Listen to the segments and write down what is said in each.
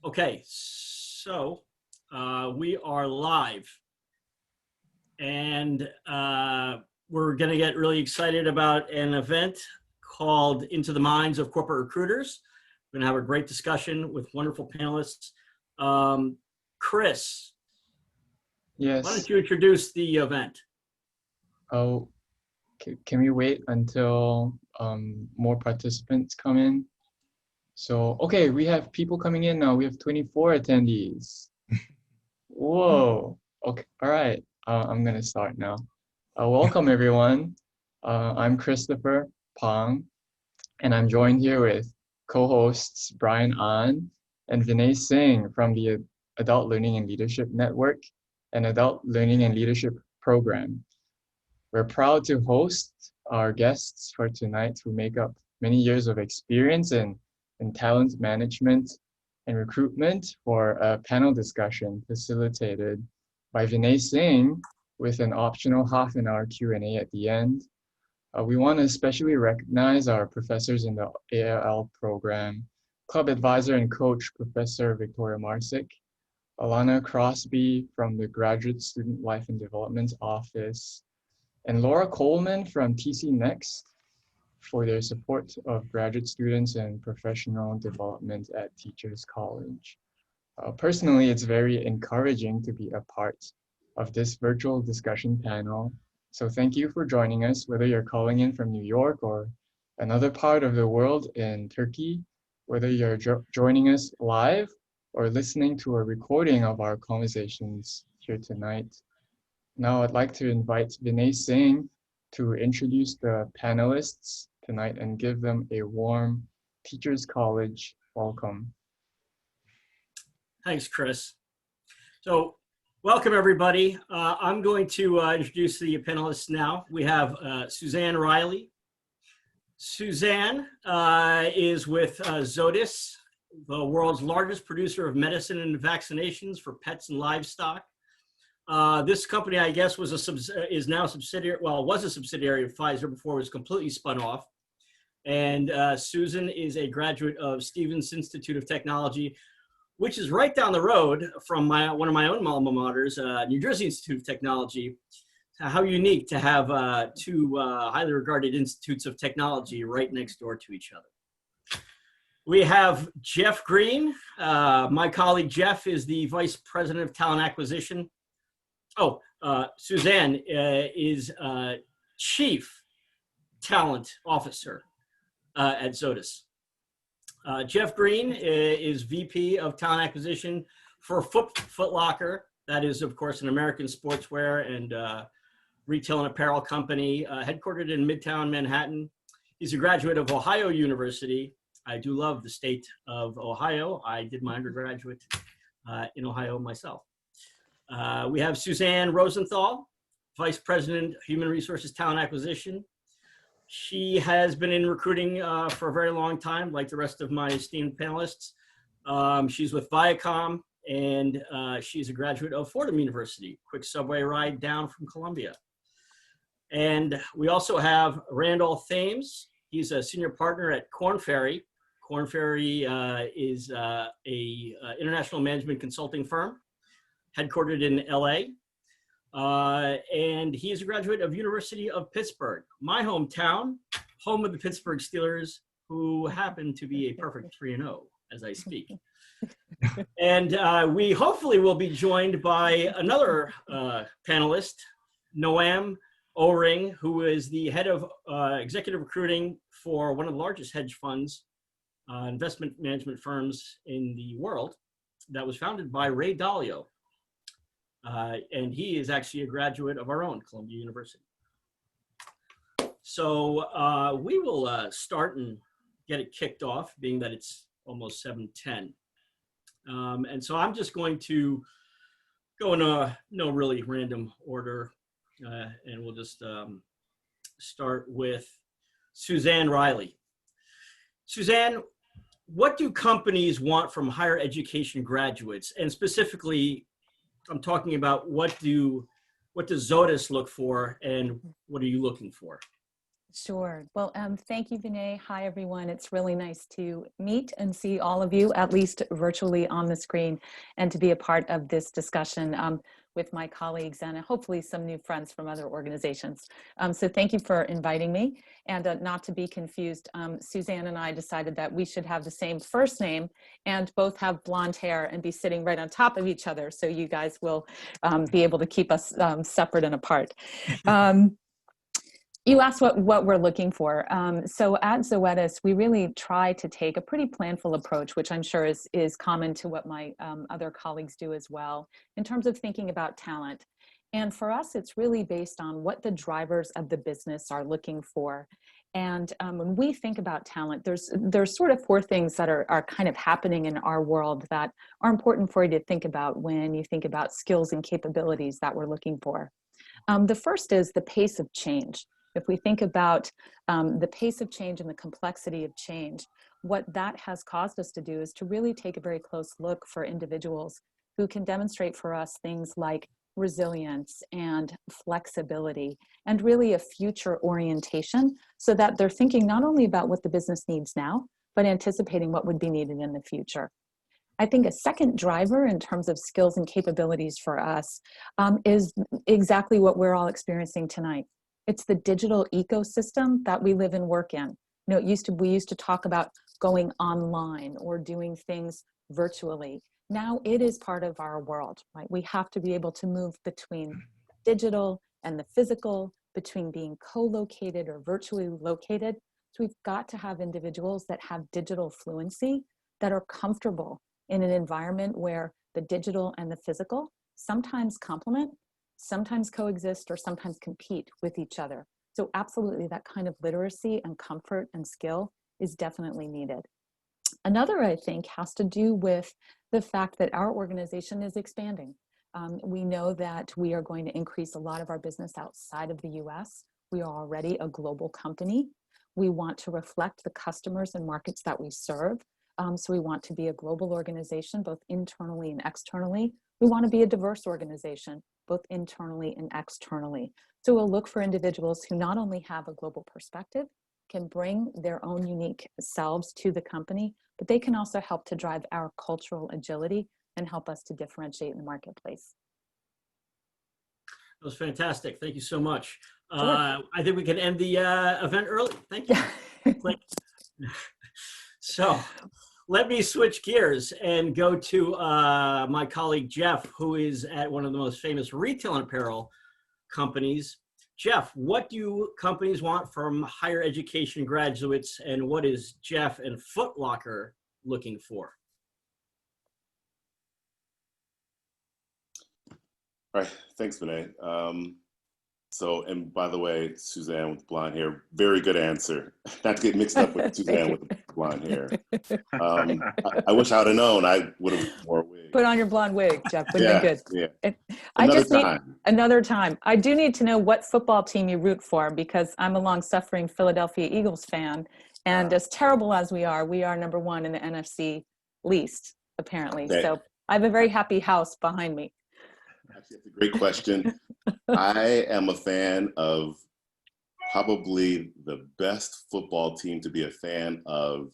Okay, so we are live, and we're going to get really excited about an event called Into the Minds of Corporate Recruiters. We're going to have a great discussion with wonderful panelists. Chris, why Yes. don't you introduce the event? Oh, can we wait until more participants come in? So, okay, we have people coming in now. We have 24 attendees. Whoa. Okay, all right. I'm gonna start now. Welcome everyone. I'm Christopher Pong, and I'm joined here with co-hosts Brian An and Vinay Singh from the Adult Learning and Leadership Network and Adult Learning and Leadership Program. We're proud to host our guests for tonight who make up many years of experience in talent management and recruitment for a panel discussion facilitated by Vinay Singh with an optional half-an-hour Q&A at the end. We want to especially recognize our professors in the AL&L program, club advisor and coach, Professor Victoria Marsick, Alana Crosby from the Graduate Student Life and Development Office, and Laura Coleman from TC Next for their support of graduate students and professional development at Teachers College. Personally, it's very encouraging to be a part of this virtual discussion panel. So thank you for joining us, whether you're calling in from New York or another part of the world in Turkey, whether you're joining us live or listening to a recording of our conversations here tonight. Now I'd like to invite Vinay Singh to introduce the panelists tonight and give them a warm Teachers College welcome. Thanks, Chris. So welcome, everybody. I'm going to introduce the panelists now. We have Suzanne Riley. Suzanne is with Zoetis, the world's largest producer of medicine and vaccinations for pets and livestock. This company, I guess, was is now a subsidiary. Well, was a subsidiary of Pfizer before it was completely spun off. And Susan is a graduate of Stevens Institute of Technology, which is right down the road from one of my own alma maters, New Jersey Institute of Technology. How unique to have two highly regarded institutes of technology right next door to each other. We have Jeff Green. My colleague Jeff is the Vice President of Talent Acquisition. Oh, Suzanne is Chief Talent Officer at Zoetis. Jeff Green is VP of Talent Acquisition for Foot Locker. That is, of course, an American sportswear and retail and apparel company headquartered in Midtown Manhattan. He's a graduate of Ohio University. I do love the state of Ohio. I did my undergraduate in Ohio myself. We have Suzanne Rosenthal, Vice President, Human Resources Talent Acquisition. She has been in recruiting for a very long time, like the rest of my esteemed panelists. She's with Viacom, and she's a graduate of Fordham University, quick subway ride down from Columbia. And we also have Randall Thames. He's a senior partner at Korn Ferry. Korn Ferry is a international management consulting firm headquartered in LA. And he is a graduate of University of Pittsburgh, my hometown, home of the Pittsburgh Steelers, who happen to be a perfect 3-0 as I speak. And we hopefully will be joined by another panelist, Noam O-Ring, who is the head of executive recruiting for one of the largest hedge funds, investment management firms in the world, that was founded by Ray Dalio. And he is actually a graduate of our own, Columbia University. So we will start and get it kicked off, being that it's almost 7:10. And so I'm just going to go in no really random order, and we'll just start with Suzanne Riley. Suzanne, what do companies want from higher education graduates? And specifically, I'm talking about what does Zoetis look for, and what are you looking for? Sure. Well, thank you, Vinay. Hi, everyone. It's really nice to meet and see all of you, at least virtually on the screen, and to be a part of this discussion with my colleagues and hopefully some new friends from other organizations. So thank you for inviting me. And not to be confused, Suzanne and I decided that we should have the same first name and both have blonde hair and be sitting right on top of each other. So you guys will be able to keep us separate and apart. You asked what we're looking for. So at Zoetis, we really try to take a pretty planful approach, which I'm sure is common to what my other colleagues do as well, in terms of thinking about talent. And for us, it's really based on what the drivers of the business are looking for. And when we think about talent, there's sort of four things that are kind of happening in our world that are important for you to think about when you think about skills and capabilities that we're looking for. The first is the pace of change. If we think about the pace of change and the complexity of change, what that has caused us to do is to really take a very close look for individuals who can demonstrate for us things like resilience and flexibility and really a future orientation so that they're thinking not only about what the business needs now, but anticipating what would be needed in the future. I think a second driver in terms of skills and capabilities for us is exactly what we're all experiencing tonight. It's the digital ecosystem that we live and work in. You know, we used to talk about going online or doing things virtually. Now it is part of our world, right? We have to be able to move between digital and the physical, between being co-located or virtually located. So we've got to have individuals that have digital fluency, that are comfortable in an environment where the digital and the physical sometimes complement, sometimes coexist, or sometimes compete with each other. So absolutely that kind of literacy and comfort and skill is definitely needed. Another, I think, has to do with the fact that our organization is expanding. We know that we are going to increase a lot of our business outside of the US. We are already a global company. We want to reflect the customers and markets that we serve. So we want to be a global organization, both internally and externally. We want to be a diverse organization, both internally and externally. So we'll look for individuals who not only have a global perspective, can bring their own unique selves to the company, but they can also help to drive our cultural agility and help us to differentiate in the marketplace. That was fantastic. Thank you so much. Sure. I think we can end the event early. Thank you. Click. So let me switch gears and go to my colleague, Jeff, who is at one of the most famous retail and apparel companies. Jeff, what do companies want from higher education graduates, and what is Jeff and Foot Locker looking for? All right, thanks, Vinay. And by the way, Suzanne with blonde hair, very good answer. Not to get mixed up with Suzanne with the blonde hair. I wish I would have known. I would have wore a wig. Put on your blonde wig, Jeff. Would have been good. Yeah. Another time. I do need to know what football team you root for, because I'm a long-suffering Philadelphia Eagles fan, and as terrible as we are number one in the NFC least, apparently. Okay. So I have a very happy house behind me. Actually, that's a great question. I am a fan of probably the best football team to be a fan of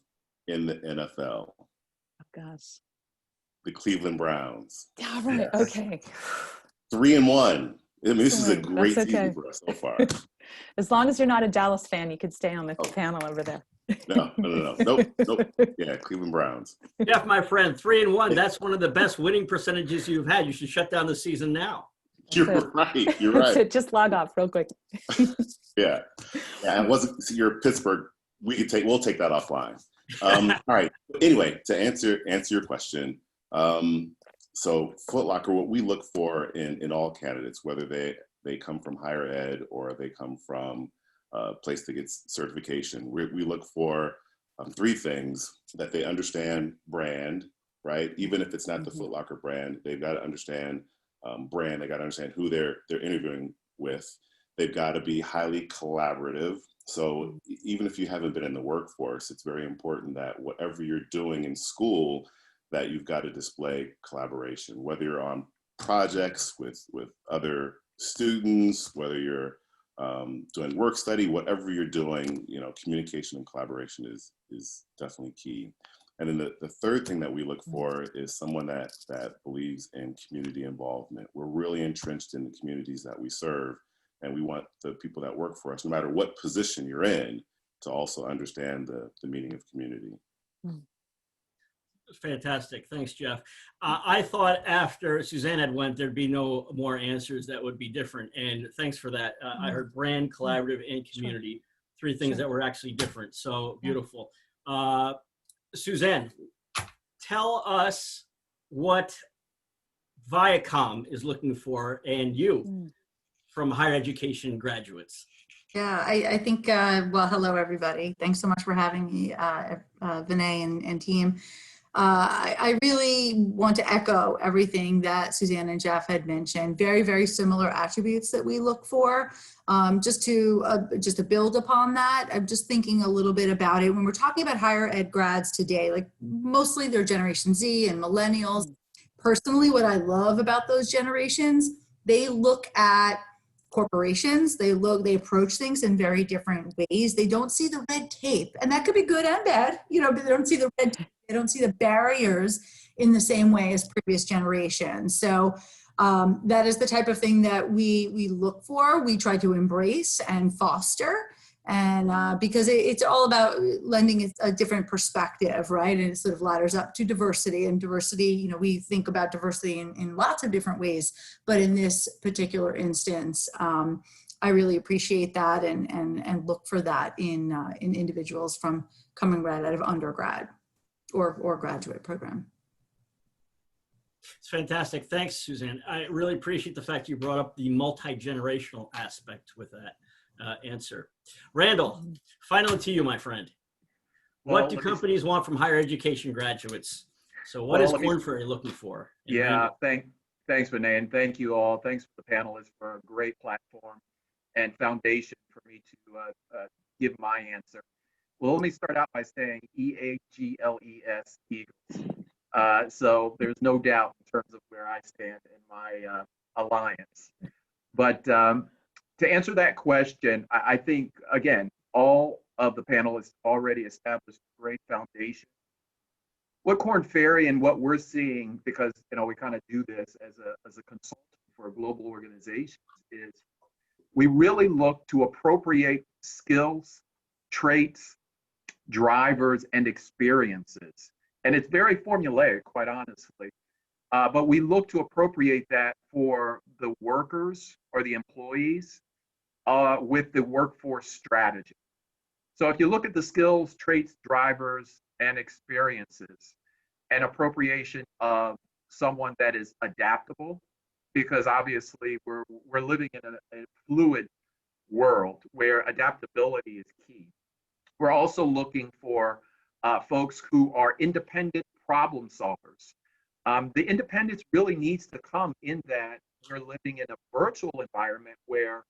in the NFL. Oh, gosh. The Cleveland Browns. Yeah, right. Yes. Okay. 3-1. I mean, this is a great season for us so far. As long as you're not a Dallas fan, you could stay on the panel over there. No. Nope. Yeah, Cleveland Browns. Jeff, my friend, 3-1. That's one of the best winning percentages you've had. You should shut down the season now. You're right. You're right. Just log off real quick. Yeah. It wasn't. So you're Pittsburgh. We'll take that offline. All right. Anyway, to answer your question, so Foot Locker, what we look for in all candidates, whether they come from higher ed or they come from a place that gets certification, we look for three things: that they understand brand, right? Even if it's not the Foot Locker brand, they've got to understand brand. They got to understand who they're interviewing with. They've got to be highly collaborative. So even if you haven't been in the workforce, it's very important that whatever you're doing in school, that you've got to display collaboration, whether you're on projects with other students, whether you're doing work study, whatever you're doing, communication and collaboration is definitely key. And then the third thing that we look for is someone that believes in community involvement. We're really entrenched in the communities that we serve, and we want the people that work for us, no matter what position you're in, to also understand the meaning of community. Fantastic. Thanks, Jeff. I thought after Suzanne had went, there'd be no more answers that would be different. And thanks for that. I heard brand, collaborative, and community, three things that were actually different. So beautiful. Suzanne, tell us what Viacom is looking for and you from higher education graduates. Yeah, I think, well, hello, everybody. Thanks so much for having me, Vinay and team. I really want to echo everything that Suzanne and Jeff had mentioned. Very, very similar attributes that we look for. Just to build upon that, I'm just thinking a little bit about it. When we're talking about higher ed grads today, like mostly they're Generation Z and millennials. Personally, what I love about those generations, they look at corporations, they approach things in very different ways. They don't see the red tape, and that could be good and bad, but they don't see the red tape. They don't see the barriers in the same way as previous generations. So that is the type of thing that we look for. We try to embrace and foster, and because it's all about lending a different perspective, right? And it sort of ladders up to diversity. And diversity, we think about diversity in lots of different ways, but in this particular instance, I really appreciate that and look for that in individuals from coming right out of undergrad or graduate program. It's fantastic. Thanks, Suzanne. I really appreciate the fact you brought up the multi-generational aspect with that answer. Randall, finally to you, my friend. What do companies want from higher education graduates? So what is Korn Ferry looking for? Yeah, thanks, Vinay, and thank you all. Thanks for the panelists for a great platform and foundation for me to give my answer. Well, let me start out by saying EAGLES, Eagles. So there's no doubt in terms of where I stand in my alliance. But to answer that question, I think, again, all of the panelists already established a great foundation. What Korn Ferry and what we're seeing, because we kind of do this as a consultant for global organizations, is we really look to appropriate skills, traits, drivers, and experiences. And it's very formulaic, quite honestly. But we look to appropriate that for the workers or the employees with the workforce strategy. So if you look at the skills, traits, drivers, and experiences, and appropriation of someone that is adaptable, because obviously we're living in a fluid world where adaptability is key. We're also looking for folks who are independent problem solvers. The independence really needs to come in that we're living in a virtual environment where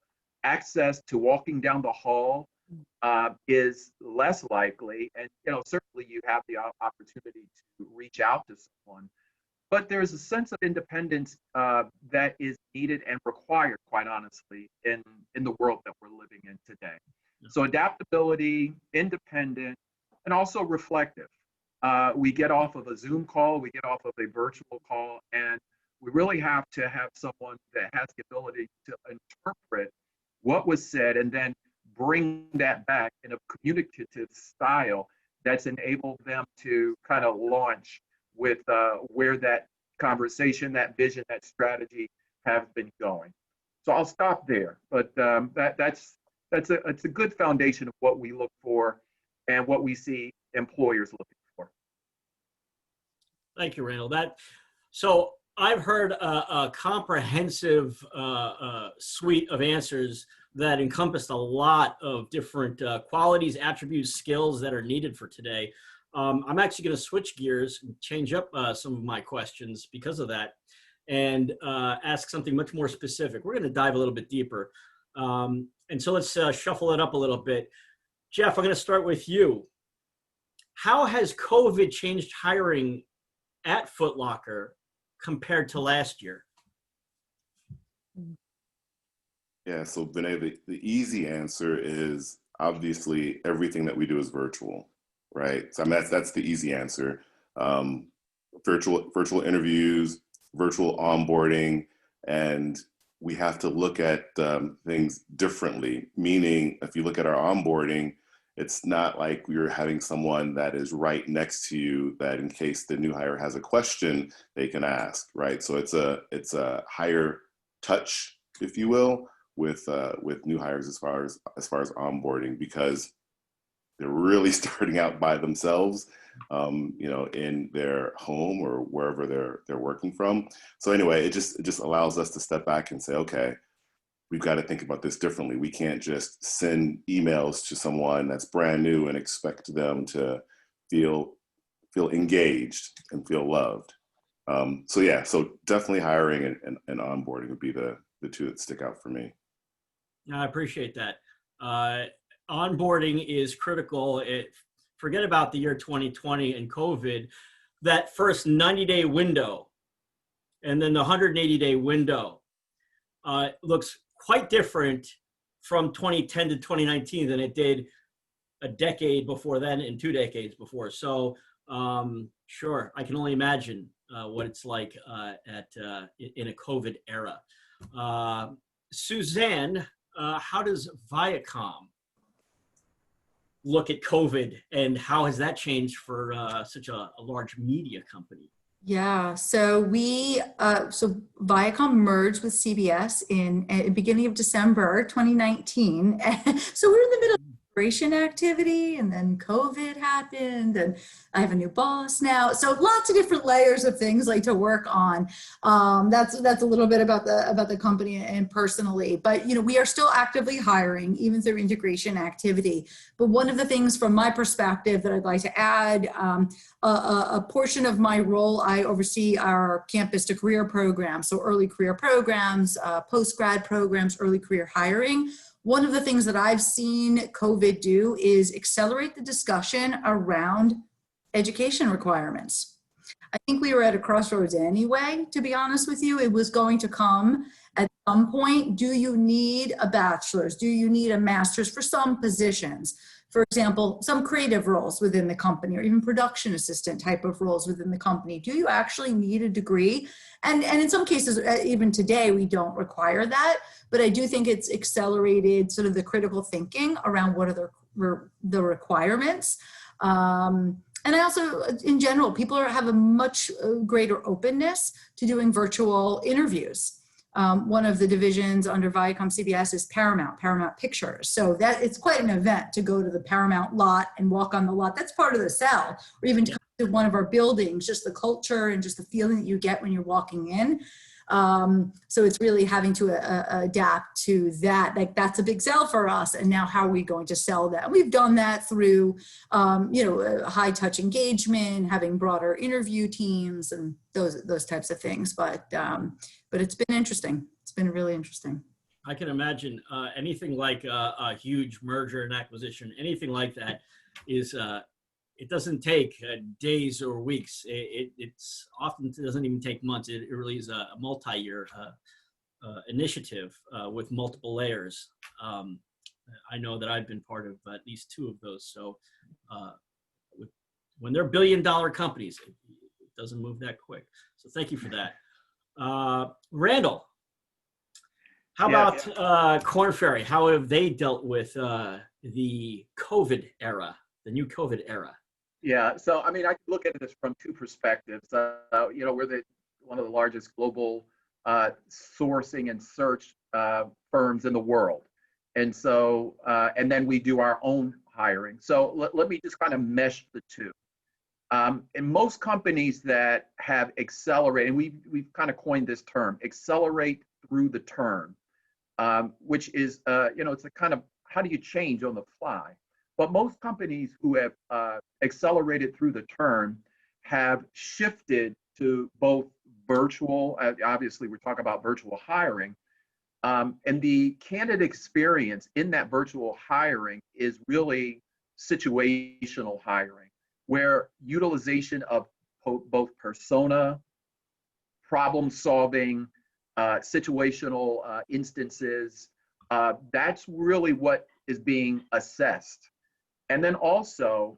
access to walking down the hall is less likely, and certainly you have the opportunity to reach out to someone, but there's a sense of independence that is needed and required, quite honestly, in the world that we're living in today. So adaptability, independent, and also reflective. We get off of a Zoom call, we get off of a virtual call, and we really have to have someone that has the ability to interpret what was said and then bring that back in a communicative style that's enabled them to kind of launch with where that conversation, that vision, that strategy have been going. So I'll stop there, but it's a good foundation of what we look for and what we see employers looking for. Thank you, Randall. So I've heard a comprehensive suite of answers that encompassed a lot of different qualities, attributes, skills that are needed for today. I'm actually going to switch gears and change up some of my questions because of that and ask something much more specific. We're going to dive a little bit deeper. And so let's shuffle it up a little bit. Jeff, I'm going to start with you. How has COVID changed hiring at Foot Locker compared to last year? Yeah, so Vinay, the easy answer is obviously everything that we do is virtual, right? So I mean, that's the easy answer. Um, virtual interviews, virtual onboarding, and we have to look at things differently. Meaning, if you look at our onboarding, it's not like we're having someone that is right next to you that in case the new hire has a question, they can ask, right? So it's a higher touch, if you will, with new hires as far as onboarding, because they're really starting out by themselves, in their home or wherever they're working from. So anyway, it just allows us to step back and say, okay, we've got to think about this differently. We can't just send emails to someone that's brand new and expect them to feel engaged and feel loved. So yeah, so definitely hiring and onboarding would be the two that stick out for me. I appreciate that. Onboarding is critical. Forget about the year 2020 and COVID. That first 90-day window and then the 180-day window looks quite different from 2010 to 2019 than it did a decade before then and 2 decades before. So sure, I can only imagine what it's like in a COVID era. Suzanne, how does Viacom look at COVID, and how has that changed for such a large media company? Yeah, so so Viacom merged with CBS in beginning of December 2019. So we're in the middle of integration activity, and then COVID happened, and I have a new boss now. So lots of different layers of things like to work on. That's a little bit about the company and personally, but we are still actively hiring even through integration activity. But one of the things from my perspective that I'd like to add, a portion of my role, I oversee our campus to career program. So early career programs, post-grad programs, early career hiring. One of the things that I've seen COVID do is accelerate the discussion around education requirements. I think we were at a crossroads anyway, to be honest with you. It was going to come at some point. Do you need a bachelor's? Do you need a master's for some positions? For example, some creative roles within the company, or even production assistant type of roles within the company. Do you actually need a degree? And in some cases, even today, we don't require that. But I do think it's accelerated sort of the critical thinking around what are the requirements. And I also, in general, people have a much greater openness to doing virtual interviews. One of the divisions under Viacom CBS is Paramount Pictures. So that it's quite an event to go to the Paramount lot and walk on the lot. That's part of the sell, or even to come to one of our buildings, just the culture and just the feeling that you get when you're walking in. So it's really having to adapt to that. Like that's a big sell for us. And now how are we going to sell that? And we've done that through, high touch engagement, having broader interview teams and those types of things. But it's been interesting. It's been really interesting. I can imagine anything like a huge merger and acquisition, anything like that is, it doesn't take days or weeks. It's often doesn't even take months. It really is a multi-year initiative with multiple layers. I know that I've been part of at least 2 of those. So when they're billion-dollar companies, it doesn't move that quick. So thank you for that. Randall, how about Korn Ferry? How have they dealt with the COVID era, the new COVID era? Yeah, so I mean, I look at this from 2 perspectives. We're one of the largest global sourcing and search firms in the world, and so and then we do our own hiring. So let me just kind of mesh the 2. In most companies that have accelerated, and we've kind of coined this term, accelerate through the turn, which is it's a kind of how do you change on the fly? But most companies who have accelerated through the turn have shifted to both virtual, obviously we're talking about virtual hiring, and the candidate experience in that virtual hiring is really situational hiring, where utilization of both persona, problem solving, situational instances That's really what is being assessed. And then also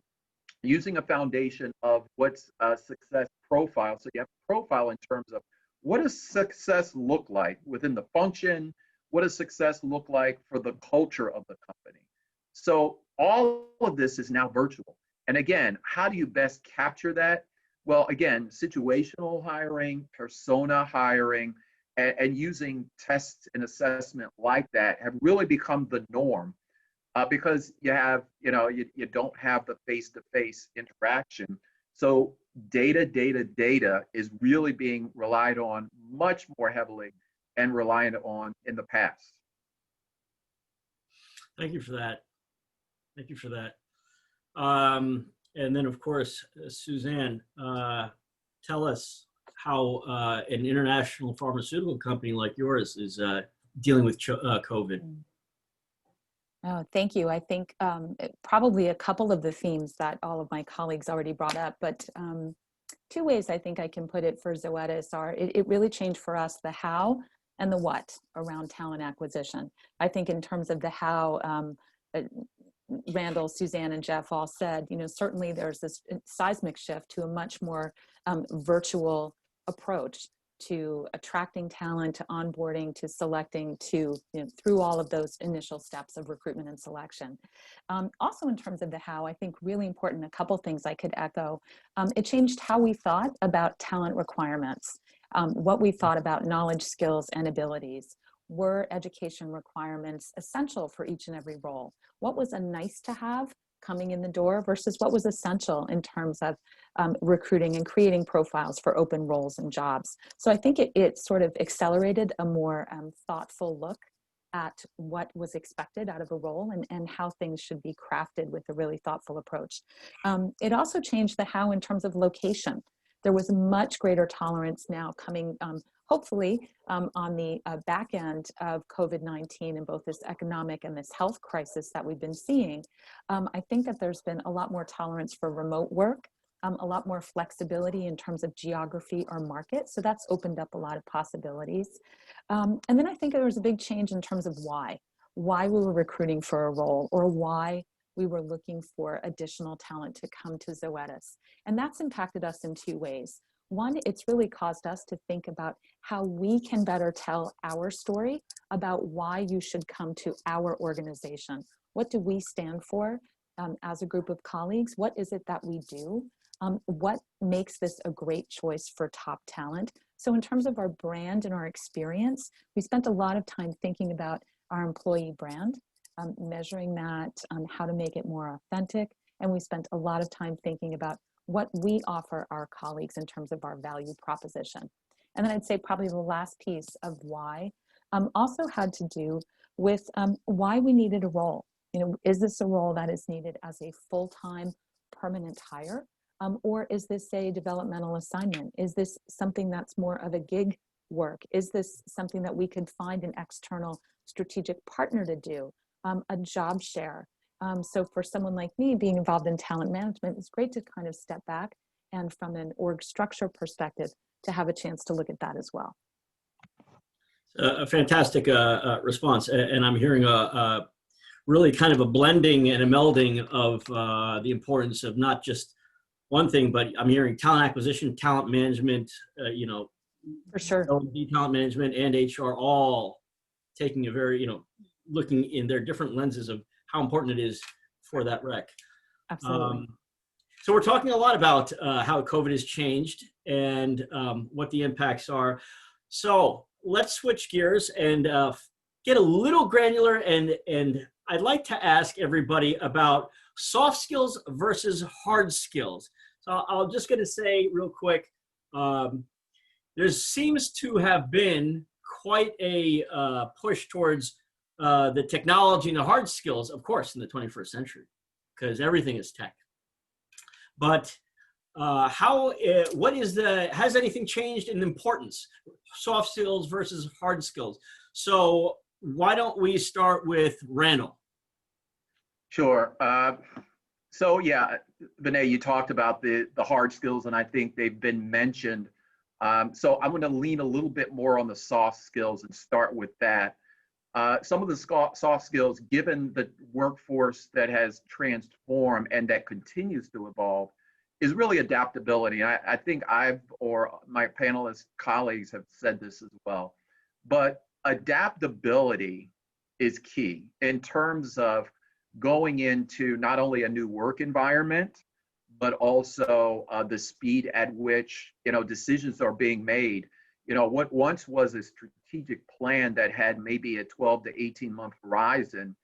using a foundation of what's a success profile. So you have a profile in terms of what does success look like within the function? What does success look like for the culture of the company? So all of this is now virtual. And again, how do you best capture that? Well, again, situational hiring, persona hiring, and using tests and assessment like that have really become the norm, because you don't have the face-to-face interaction. So data is really being relied on much more heavily and reliant on in the past. Thank you for that. Thank you for that. And then, of course, Suzanne, tell us how an international pharmaceutical company like yours is dealing with COVID. Oh, thank you. I think probably a couple of the themes that all of my colleagues already brought up, but two ways I think I can put it for Zoetis are it really changed for us the how and the what around talent acquisition. I think in terms of the how, Randall, Suzanne, and Jeff all said, certainly there's this seismic shift to a much more virtual approach to attracting talent, to onboarding, to selecting, to through all of those initial steps of recruitment and selection. Also in terms of the how, I think really important, a couple things I could echo. It changed how we thought about talent requirements, what we thought about knowledge, skills, and abilities. Were education requirements essential for each and every role? What was a nice to have coming in the door versus what was essential in terms of recruiting and creating profiles for open roles and jobs? So I think it sort of accelerated a more thoughtful look at what was expected out of a role and how things should be crafted with a really thoughtful approach. It also changed the how in terms of location. There was much greater tolerance now coming hopefully on the back end of COVID-19 and both this economic and this health crisis that we've been seeing. I think that there's been a lot more tolerance for remote work, a lot more flexibility in terms of geography or market. So that's opened up a lot of possibilities. And then I think there was a big change in terms of why we were recruiting for a role or why we were looking for additional talent to come to Zoetis. And that's impacted us in two ways. One, it's really caused us to think about how we can better tell our story about why you should come to our organization. What do we stand for as a group of colleagues? What is it that we do? What makes this a great choice for top talent? So in terms of our brand and our experience, we spent a lot of time thinking about our employee brand, measuring that, how to make it more authentic. And we spent a lot of time thinking about what we offer our colleagues in terms of our value proposition. And then I'd say probably the last piece of why also had to do with why we needed a role. Is this a role that is needed as a full-time permanent hire? Or is this a developmental assignment? Is this something that's more of a gig work? Is this something that we could find an external strategic partner to do, a job share? So for someone like me being involved in talent management, it's great to kind of step back and from an org structure perspective to have a chance to look at that as well. A fantastic response. And I'm hearing a really kind of a blending and a melding of the importance of not just one thing, but I'm hearing talent acquisition, talent management, For sure. L&D talent management and HR all taking a very, looking in their different lenses of how important it is for that rec. Absolutely. So we're talking a lot about how COVID has changed and what the impacts are. So let's switch gears and get a little granular. And I'd like to ask everybody about soft skills versus hard skills. So I'm just going to say real quick, there seems to have been quite a push towards the technology and the hard skills, of course, in the 21st century, because everything is tech. But has anything changed in importance, soft skills versus hard skills? So why don't we start with Randall? Sure. So yeah, Vinay, you talked about the hard skills, and I think they've been mentioned. So I'm going to lean a little bit more on the soft skills and start with that. some of the soft skills, given the workforce that has transformed and that continues to evolve, is really adaptability. I think or my panelist colleagues have said this as well, but adaptability is key in terms of going into not only a new work environment, but also the speed at which, decisions are being made. What once was a strategic plan that had maybe a 12 to 18 month horizon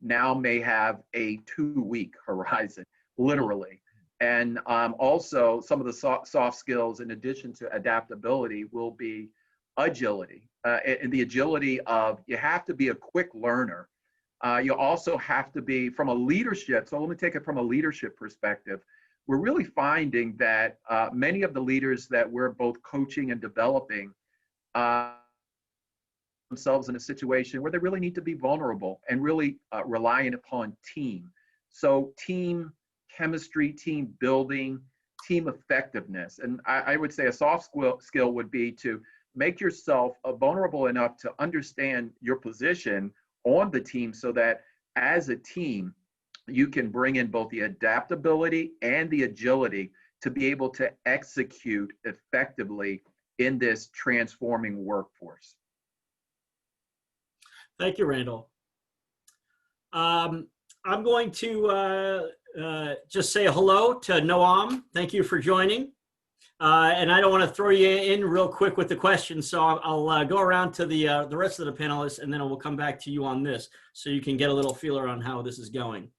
now may have a 2-week horizon, literally. And also some of the soft skills, in addition to adaptability, will be agility. And the agility of, you have to be a quick learner. You also have to be from a leadership. So let me take it from a leadership perspective. We're really finding that many of the leaders that we're both coaching and developing themselves in a situation where they really need to be vulnerable and really relying upon team. So team chemistry, team building, team effectiveness. And I would say a soft skill would be to make yourself vulnerable enough to understand your position on the team, so that as a team, you can bring in both the adaptability and the agility to be able to execute effectively in this transforming workforce. Thank you, Randall. I'm going to just say hello to Noam. Thank you for joining. And I don't want to throw you in real quick with the questions, so I'll go around to the rest of the panelists, and then we'll come back to you on this, so you can get a little feeler on how this is going.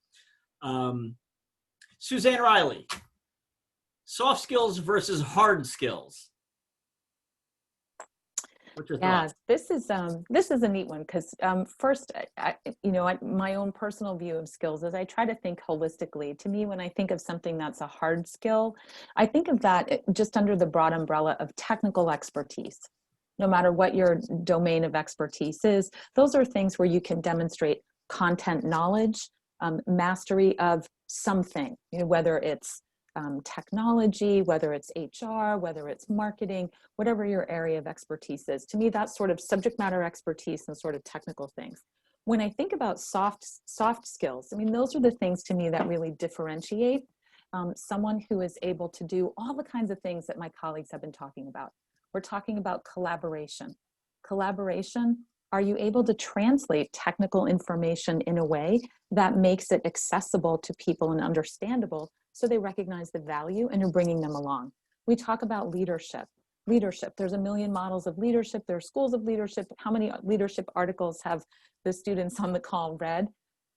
Suzanne Riley, soft skills versus hard skills. What's your thoughts? This is a neat one, because first, my own personal view of skills is I try to think holistically. To me, when I think of something that's a hard skill, I think of that just under the broad umbrella of technical expertise. No matter what your domain of expertise is, those are things where you can demonstrate content knowledge, mastery of something, whether it's technology, whether it's HR, whether it's marketing, whatever your area of expertise is. To me, that's sort of subject matter expertise and sort of technical things. When I think about soft skills, those are the things to me that really differentiate someone who is able to do all the kinds of things that my colleagues have been talking about. We're talking about collaboration. Collaboration, are you able to translate technical information in a way that makes it accessible to people and understandable, so they recognize the value and you're bringing them along? We talk about leadership. There's a million models of leadership. There are schools of leadership. How many leadership articles have the students on the call read?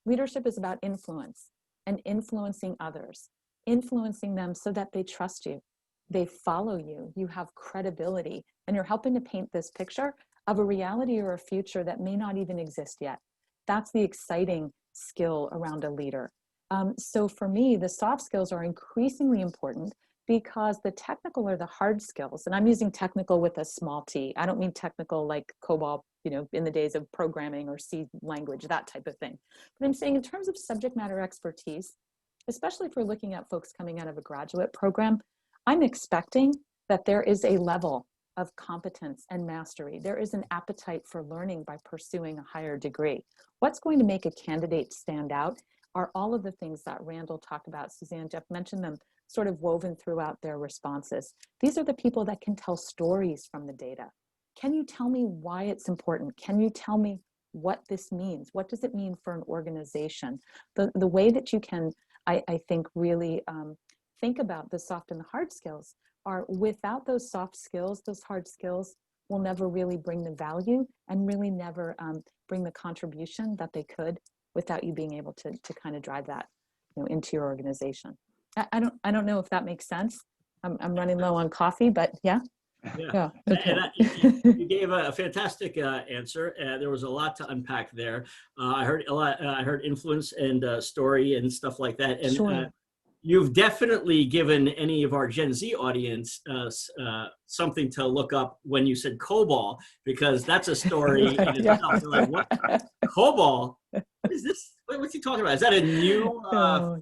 Leadership is about influence and influencing others, influencing them so that they trust you, they follow you, you have credibility, and you're helping to paint this picture of a reality or a future that may not even exist yet. That's the exciting skill around a leader. So for me, the soft skills are increasingly important, because the technical or the hard skills, and I'm using technical with a small t. I don't mean technical like COBOL, in the days of programming or C language, that type of thing. But I'm saying in terms of subject matter expertise, especially if we're looking at folks coming out of a graduate program, I'm expecting that there is a level of competence and mastery. There is an appetite for learning by pursuing a higher degree. What's going to make a candidate stand out are all of the things that Randall talked about. Suzanne, Jeff mentioned them, sort of woven throughout their responses. These are the people that can tell stories from the data. Can you tell me why it's important? Can you tell me what this means? What does it mean for an organization? The way that you can, I think, really think about the soft and the hard skills are, without those soft skills, those hard skills will never really bring the value and really never bring the contribution that they could without you being able to kind of drive that into your organization. I don't know if that makes sense. I'm running low on coffee, but yeah. Yeah. Okay. You gave a fantastic answer. There was a lot to unpack there. I heard a lot. I heard influence and story and stuff like that. And Sure. You've definitely given any of our Gen Z audience something to look up when you said COBOL, because that's a story in itself. They're like, what? COBOL? What is this? What's he talking about? Is that a new fad?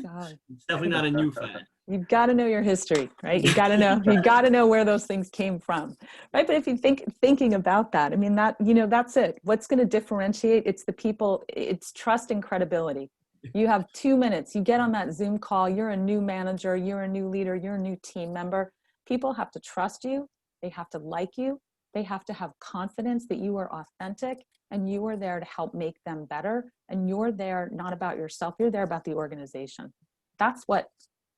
God. It's definitely not a new fad. You've got to know your history, right? You got to know where those things came from, right? But if you thinking about that, I mean, that's it. What's going to differentiate? It's the people, it's trust and credibility. You have 2 minutes, you get on that Zoom call, you're a new manager, you're a new leader, you're a new team member. People have to trust you. They have to like you. They have to have confidence that you are authentic and you are there to help make them better. And you're there not about yourself, you're there about the organization. That's what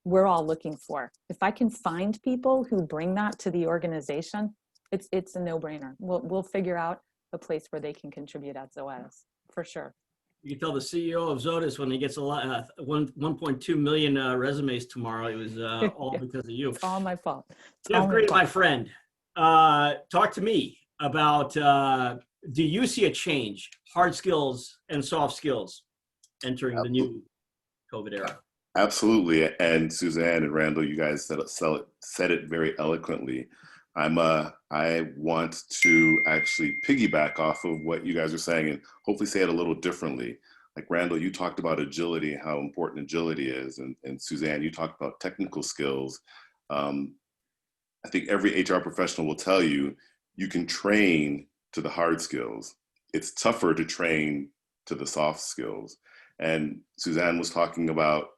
we're all looking for. If I can find people who bring that to the organization, it's a no-brainer. We'll figure out the place where they can contribute at Zoetis, for sure. You can tell the CEO of Zoetis when he gets a lot, 1.2 million resumes tomorrow. It was all because of you. It's all my fault. Jeff Green, my friend, talk to me about, do you see a change, hard skills and soft skills entering the new COVID era? Absolutely. And Suzanne and Randall, you guys said it very eloquently. I want to actually piggyback off of what you guys are saying and hopefully say it a little differently. Like Randall, you talked about agility and how important agility is. And Suzanne, you talked about technical skills. I think every HR professional will tell you, you can train to the hard skills. It's tougher to train to the soft skills. And Suzanne was talking about,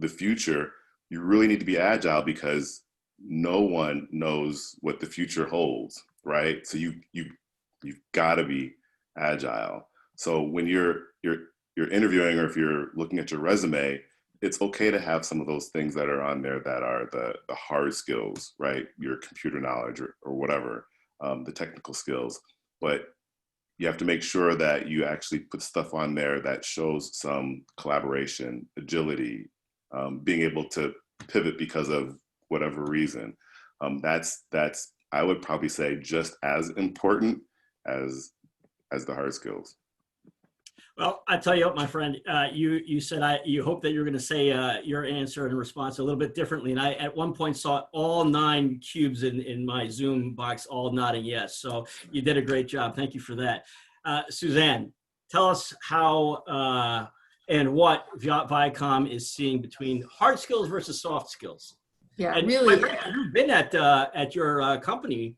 the future. You really need to be agile because no one knows what the future holds, right? So you've got to be agile. So when you're interviewing, or if you're looking at your resume, it's okay to have some of those things that are on there that are the hard skills, right? Your computer knowledge or whatever, the technical skills. But you have to make sure that you actually put stuff on there that shows some collaboration, agility, being able to pivot because of whatever reason. That's I would probably say just as important as the hard skills. Well, I tell you what, my friend, you said you hope that you're going to say your answer and response a little bit differently. And I, at one point, saw all 9 cubes in my Zoom box, all nodding yes. So you did a great job. Thank you for that. Suzanne, tell us how and what Viacom is seeing between hard skills versus soft skills. Yeah, and really. My friend, you've been at your company,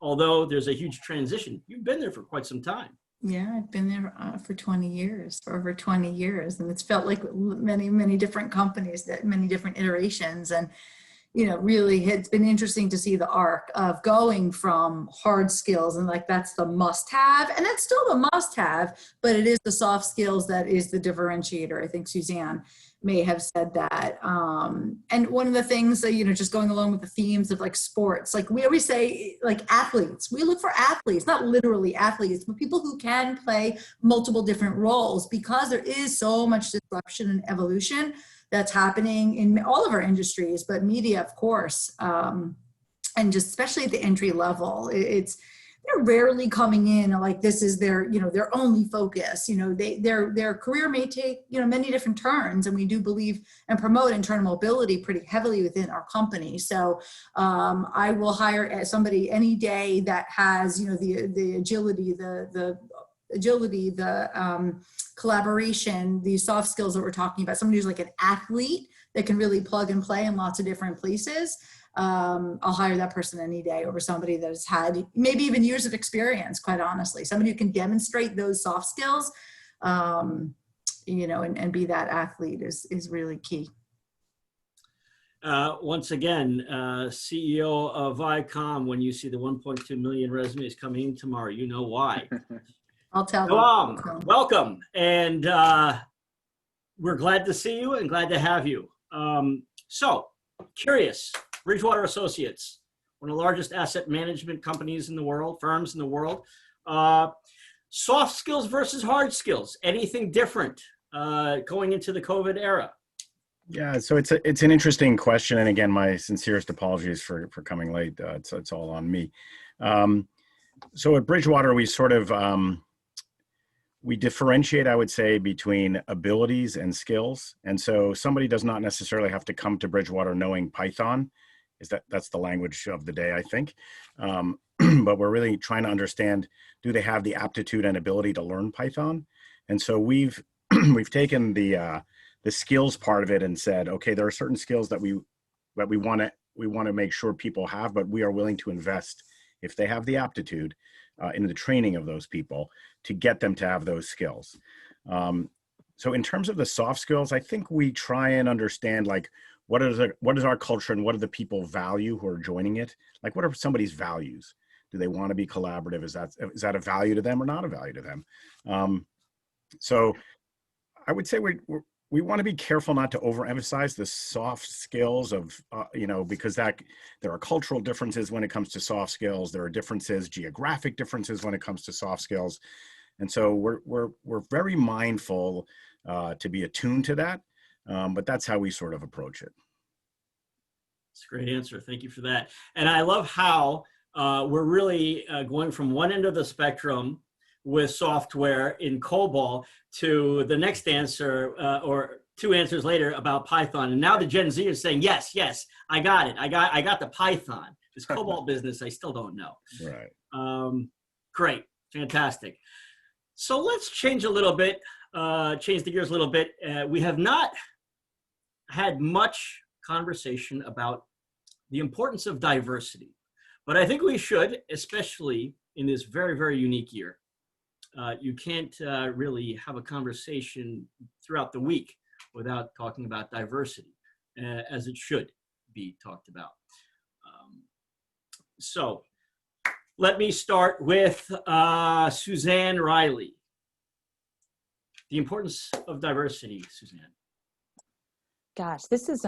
although there's a huge transition. You've been there for quite some time. Yeah, I've been there for 20 years, for over 20 years. And it's felt like many, many different companies, that many different iterations. And, really it's been interesting to see the arc of going from hard skills and like, that's the must have, and that's still the must have, but it is the soft skills that is the differentiator. I think Suzanne may have said that. And one of the things that, just going along with the themes of like sports, like we always say, like athletes, we look for athletes, not literally athletes, but people who can play multiple different roles, because there is so much disruption and evolution that's happening in all of our industries, but media, of course, and just especially at the entry level, they're rarely coming in like this is their, their only focus. Their career may take, many different turns, and we do believe and promote internal mobility pretty heavily within our company. So I will hire somebody any day that has, the agility, the collaboration, these soft skills that we're talking about, somebody who's like an athlete that can really plug and play in lots of different places. I'll hire that person any day over somebody that has had maybe even years of experience, quite honestly. Somebody who can demonstrate those soft skills, and be that athlete is really key. Once again, CEO of Viacom, when you see the 1.2 million resumes coming in tomorrow, you know why. I'll tell them. Welcome. And we're glad to see you and glad to have you. So, curious, Bridgewater Associates, one of the largest asset management companies in the world, firms in the world. Soft skills versus hard skills, anything different going into the COVID era? Yeah, so it's an interesting question. And again, my sincerest apologies for coming late. It's all on me. So at Bridgewater, we sort of, we differentiate, I would say, between abilities and skills. And so somebody does not necessarily have to come to Bridgewater knowing Python. That's the language of the day, I think. But we're really trying to understand, do they have the aptitude and ability to learn Python? And so we've taken the the skills part of it and said, okay, there are certain skills that we want to make sure people have, but we are willing to invest if they have the aptitude in the training of those people to get them to have those skills. So in terms of the soft skills, I think we try and understand like what is our culture and what do the people value who are joining it? Like what are somebody's values? Do they want to be collaborative? Is that a value to them or not a value to them? So I would say we want to be careful not to overemphasize the soft skills of, because there are cultural differences when it comes to soft skills. There are differences, geographic differences when it comes to soft skills. And so we're very mindful to be attuned to that, but that's how we sort of approach it. That's a great answer. Thank you for that. And I love how we're really going from one end of the spectrum with software in COBOL to the next answer or two answers later about Python. And now the Gen Z is saying, yes, I got it. I got the Python. This COBOL business, I still don't know. Right. Great. Fantastic. So let's change a little bit, change the gears a little bit. We have not had much conversation about the importance of diversity, but I think we should, especially in this very, very unique year. You can't really have a conversation throughout the week without talking about diversity, as it should be talked about. So let me start with Suzanne Riley. The importance of diversity, Suzanne. Gosh, this is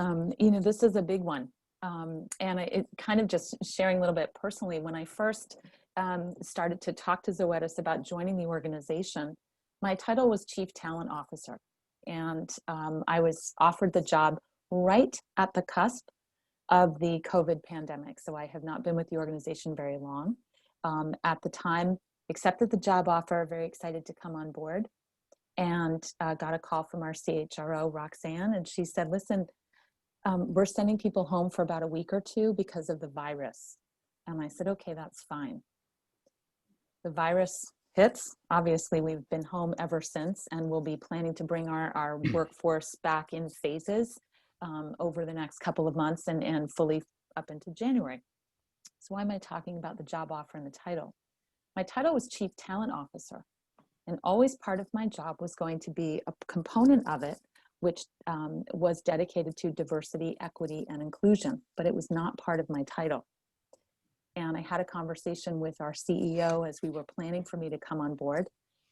this is a big one, and it kind of just sharing a little bit personally. When I first started to talk to Zoetis about joining the organization, my title was Chief Talent Officer, and I was offered the job right at the cusp of the COVID pandemic. So I have not been with the organization very long. At the time, accepted the job offer, very excited to come on board, and got a call from our CHRO, Roxanne, and she said, listen, we're sending people home for about a week or two because of the virus. And I said, okay, that's fine. The virus hits. Obviously, we've been home ever since, and we'll be planning to bring our workforce back in phases over the next couple of months and fully up into January. So why am I talking about the job offer and the title? My title was Chief Talent Officer, and always part of my job was going to be a component of it, which was dedicated to diversity, equity, and inclusion, but it was not part of my title. And I had a conversation with our CEO as we were planning for me to come on board.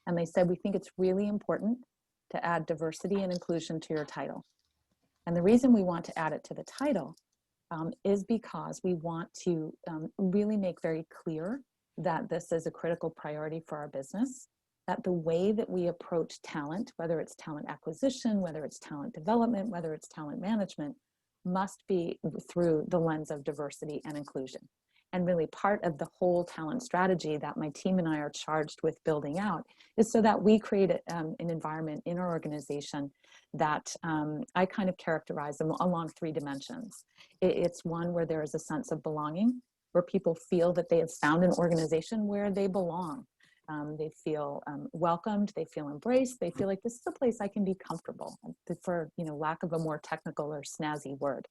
And they said, we think it's really important to add diversity and inclusion to your title. And the reason we want to add it to the title is because we want to really make very clear that this is a critical priority for our business, that the way that we approach talent, whether it's talent acquisition, whether it's talent development, whether it's talent management, must be through the lens of diversity and inclusion. And really part of the whole talent strategy that my team and I are charged with building out is so that we create an environment in our organization that I kind of characterize them along three dimensions. It's one where there is a sense of belonging, where people feel that they have found an organization where they belong. They feel welcomed, they feel embraced, they feel like this is a place I can be comfortable, for lack of a more technical or snazzy word.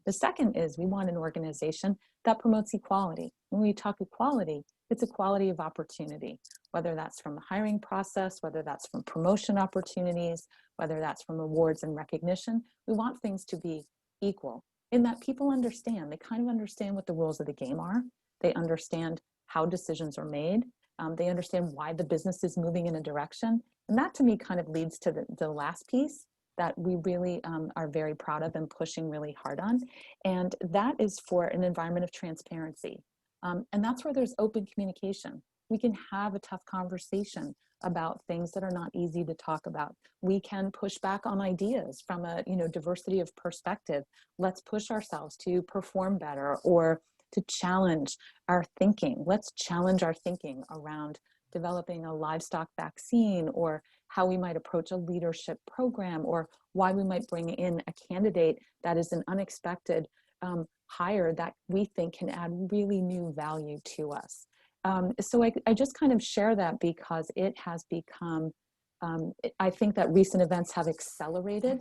The second is we want an organization that promotes equality. When we talk equality, it's equality of opportunity, whether that's from the hiring process, whether that's from promotion opportunities, whether that's from awards and recognition. We want things to be equal in that people understand. They kind of understand what the rules of the game are. They understand how decisions are made. They understand why the business is moving in a direction. And that to me kind of leads to the last piece that we really are very proud of and pushing really hard on. And that is for an environment of transparency. And that's where there's open communication. We can have a tough conversation about things that are not easy to talk about. We can push back on ideas from a diversity of perspective. Let's push ourselves to perform better or to challenge our thinking. Let's challenge our thinking around developing a livestock vaccine, or how we might approach a leadership program, or why we might bring in a candidate that is an unexpected hire that we think can add really new value to us. So I just kind of share that because it has become, I think that recent events have accelerated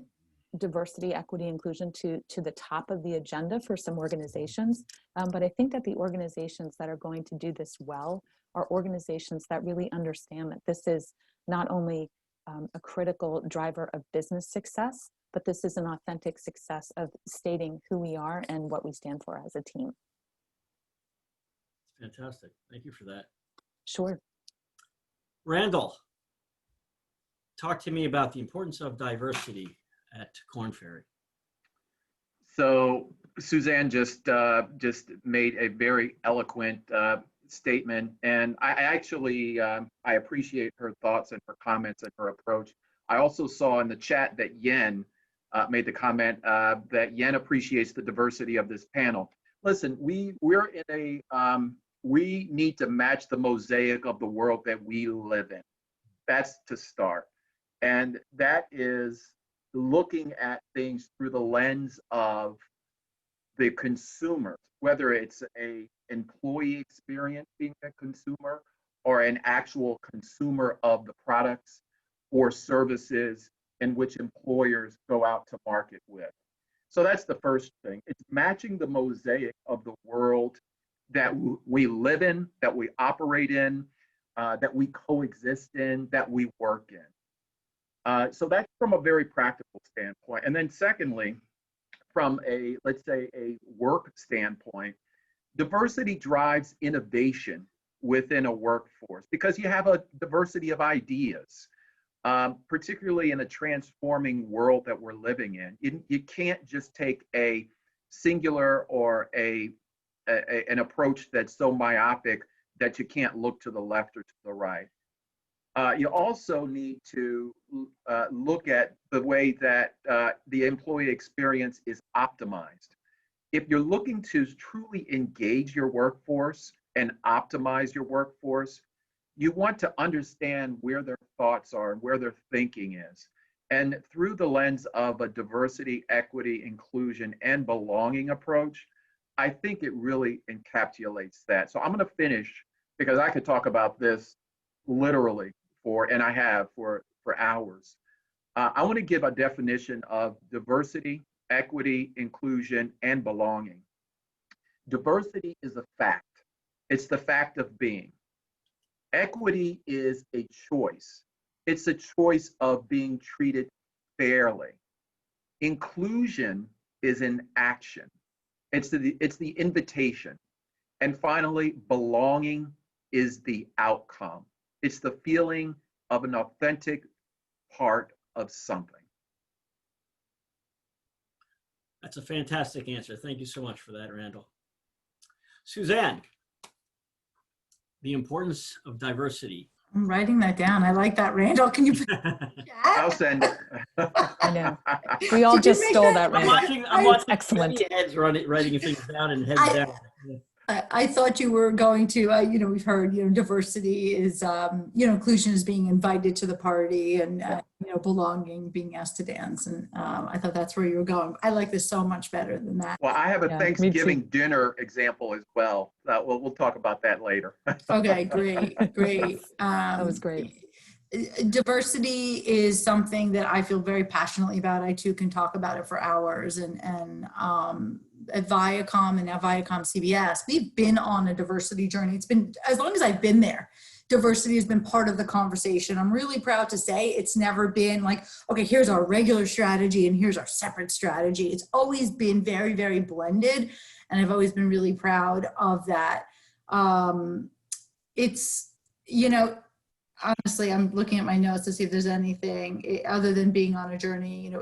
diversity, equity, inclusion to the top of the agenda for some organizations. But I think that the organizations that are going to do this well are organizations that really understand that this is not only a critical driver of business success, but this is an authentic success of stating who we are and what we stand for as a team. Fantastic. Thank you for that. Sure. Randall, talk to me about the importance of diversity at Korn Ferry. So Suzanne just made a very eloquent statement, and I actually I appreciate her thoughts and her comments and her approach. I also saw in the chat that Yen made the comment that Yen appreciates the diversity of this panel. Listen, we're in a we need to match the mosaic of the world that we live in. That's to start, and that is looking at things through the lens of the consumer, whether it's a employee experience being a consumer or an actual consumer of the products or services in which employers go out to market with. So that's the first thing. It's matching the mosaic of the world that we live in, that we operate in, that we coexist in, that we work in. So that's from a very practical standpoint. And then secondly, from a, let's say, a work standpoint, diversity drives innovation within a workforce because you have a diversity of ideas, particularly in a transforming world that we're living in. You can't just take a singular or an approach that's so myopic that you can't look to the left or to the right. You also need to look at the way that the employee experience is optimized. If you're looking to truly engage your workforce and optimize your workforce, you want to understand where their thoughts are and where their thinking is. And through the lens of a diversity, equity, inclusion, and belonging approach, I think it really encapsulates that. So I'm going to finish because I could talk about this literally and I have for hours. I want to give a definition of diversity, equity, inclusion, and belonging. Diversity is a fact. It's the fact of being. Equity is a choice. It's a choice of being treated fairly. Inclusion is an action. It's the invitation. And finally, belonging is the outcome. It's the feeling of an authentic part of something. That's a fantastic answer. Thank you so much for that, Randall. Suzanne, the importance of diversity. I'm writing that down. I like that, Randall. Can you? I'll send it. I know. We all just stole that, I'm Randall. watching Excellent. many heads writing things down and heads down. I thought you were going to, we've heard, diversity is, inclusion is being invited to the party and, belonging, being asked to dance. And I thought that's where you were going. I like this so much better than that. Well, I have a Thanksgiving dinner example as well. We'll talk about that later. Okay, great. That was great. Diversity is something that I feel very passionately about. I too can talk about it for hours. And at Viacom and now Viacom CBS, we've been on a diversity journey. It's been, as long as I've been there, diversity has been part of the conversation. I'm really proud to say it's never been like, okay, here's our regular strategy and here's our separate strategy. It's always been very, very blended. And I've always been really proud of that. It's, honestly, I'm looking at my notes to see if there's anything other than being on a journey,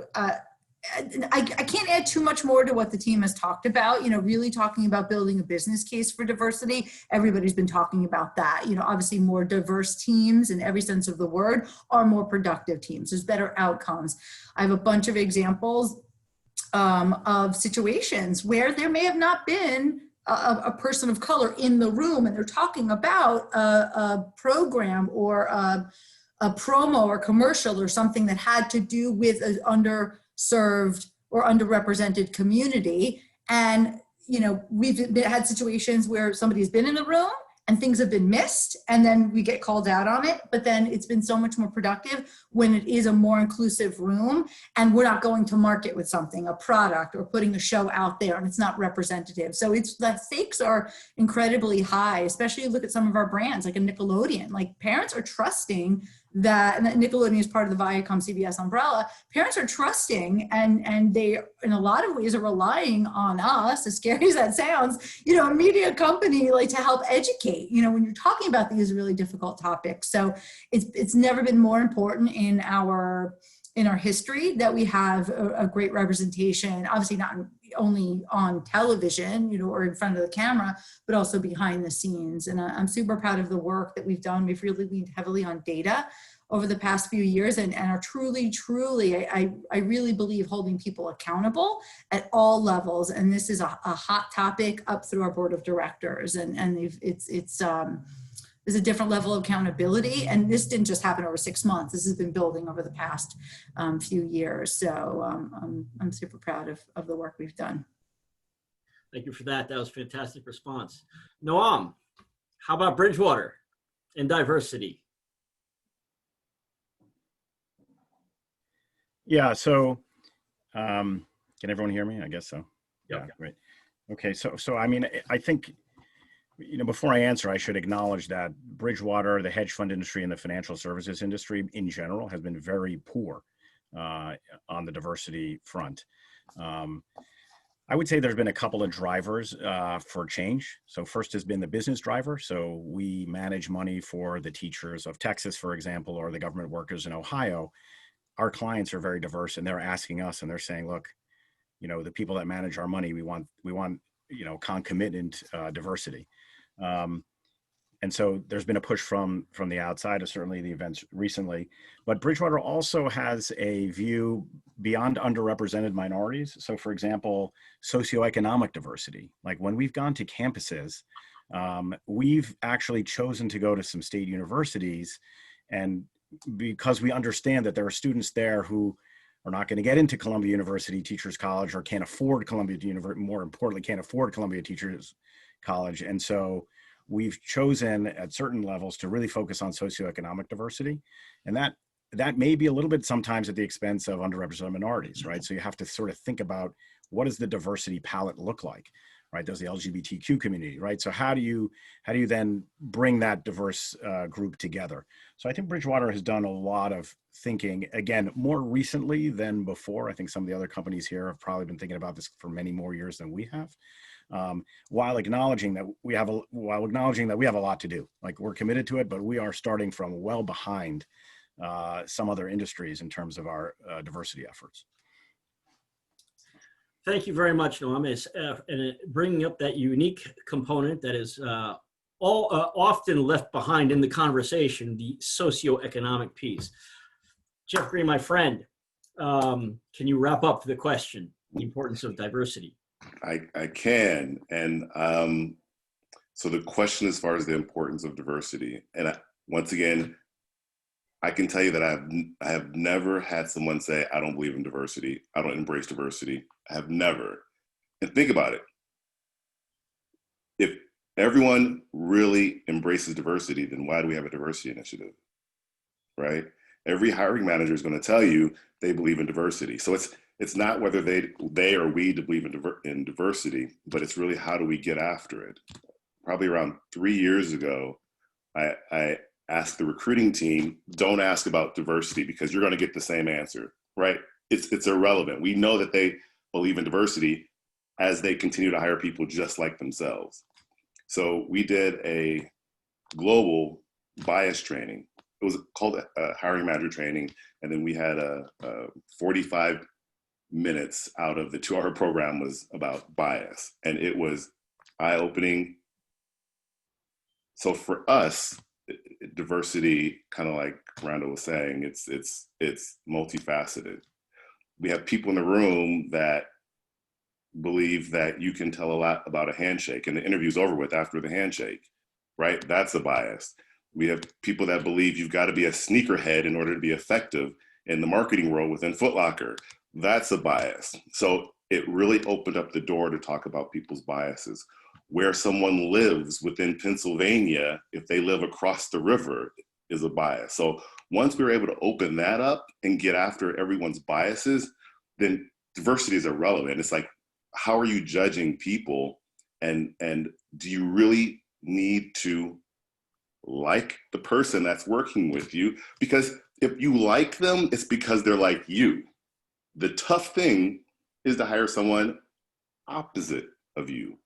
I can't add too much more to what the team has talked about, really talking about building a business case for diversity. Everybody's been talking about that. Obviously more diverse teams in every sense of the word are more productive teams. There's better outcomes. I have a bunch of examples of situations where there may have not been a person of color in the room and they're talking about a program or a promo or commercial or something that had to do with an underserved or underrepresented community. And, we've had situations where somebody's been in the room and things have been missed, and then we get called out on it. But then it's been so much more productive when it is a more inclusive room, and we're not going to market with something, a product, or putting a show out there, and it's not representative. So the stakes are incredibly high, especially look at some of our brands like a Nickelodeon. Like, parents are trusting that, and Nickelodeon is part of the Viacom CBS umbrella. Parents are trusting, and they, in a lot of ways, are relying on us, as scary as that sounds, you know, a media company, like, to help educate, you know, when you're talking about these really difficult topics. So it's never been more important in our history that we have a great representation, obviously not only on television, you know, or in front of the camera, but also behind the scenes. And I'm super proud of the work that we've done. We've really leaned heavily on data over the past few years, and are truly, I really believe, holding people accountable at all levels. And this is a hot topic up through our board of directors. And there's a different level of accountability. And this didn't just happen over 6 months. This has been building over the past few years. So I'm super proud of the work we've done. Thank you for that. That was a fantastic response. Noam, how about Bridgewater and diversity? Yeah, so can everyone hear me? I guess so. Yep. Yeah, great. Okay, so I mean, I think, you know, before I answer, I should acknowledge that Bridgewater, the hedge fund industry, and the financial services industry in general has been very poor on the diversity front. I would say there's been a couple of drivers for change. So first has been the business driver. So we manage money for the teachers of Texas, for example, or the government workers in Ohio. Our clients are very diverse, and they're asking us, and they're saying, look, you know, the people that manage our money, we want, you know, concomitant diversity. And so there's been a push from the outside of certainly the events recently, but Bridgewater also has a view beyond underrepresented minorities. So for example, socioeconomic diversity. Like, when we've gone to campuses, we've actually chosen to go to some state universities, and because we understand that there are students there who are not going to get into Columbia University Teachers College, or can't afford Columbia University, more importantly, can't afford Columbia Teachers College. And so we've chosen at certain levels to really focus on socioeconomic diversity. And that may be a little bit sometimes at the expense of underrepresented minorities, right? So you have to sort of think about, what does the diversity palette look like, right? There's the LGBTQ community, right? So how do you then bring that diverse group together? So I think Bridgewater has done a lot of thinking, again, more recently than before. I think some of the other companies here have probably been thinking about this for many more years than we have. While acknowledging that we have a lot to do. Like, we're committed to it, but we are starting from well behind some other industries in terms of our diversity efforts. Thank you very much, Noam, and bringing up that unique component that is often left behind in the conversation, the socioeconomic piece. Jeff Green, my friend, can you wrap up the question, the importance of diversity? I can. And so the question as far as the importance of diversity, and once again, I can tell you that I have never had someone say, I don't believe in diversity, I don't embrace diversity. I have never. And think about it. If everyone really embraces diversity, then why do we have a diversity initiative, right? Every hiring manager is going to tell you they believe in diversity. So it's not whether they or we believe in diversity, but it's really, how do we get after it? Probably around 3 years ago, I asked the recruiting team, don't ask about diversity because you're going to get the same answer, right? It's irrelevant. We know that they believe in diversity as they continue to hire people just like themselves. So we did a global bias training. It was called hiring manager training. And then we had a 45 minutes out of the 2-hour program was about bias. And it was eye-opening. So for us, diversity, kind of like Randall was saying, it's multifaceted. We have people in the room that believe that you can tell a lot about a handshake and the interview's over with after the handshake, right? That's a bias. We have people that believe you've got to be a sneakerhead in order to be effective in the marketing world within Foot Locker. That's a bias. So it really opened up the door to talk about people's biases. where someone lives within Pennsylvania, if they live across the river, is a bias. So once we're able to open that up and get after everyone's biases, then diversity is irrelevant. It's like, how are you judging people? And do you really need to like the person that's working with you? Because if you like them, it's because they're like you. The tough thing is to hire someone opposite of you.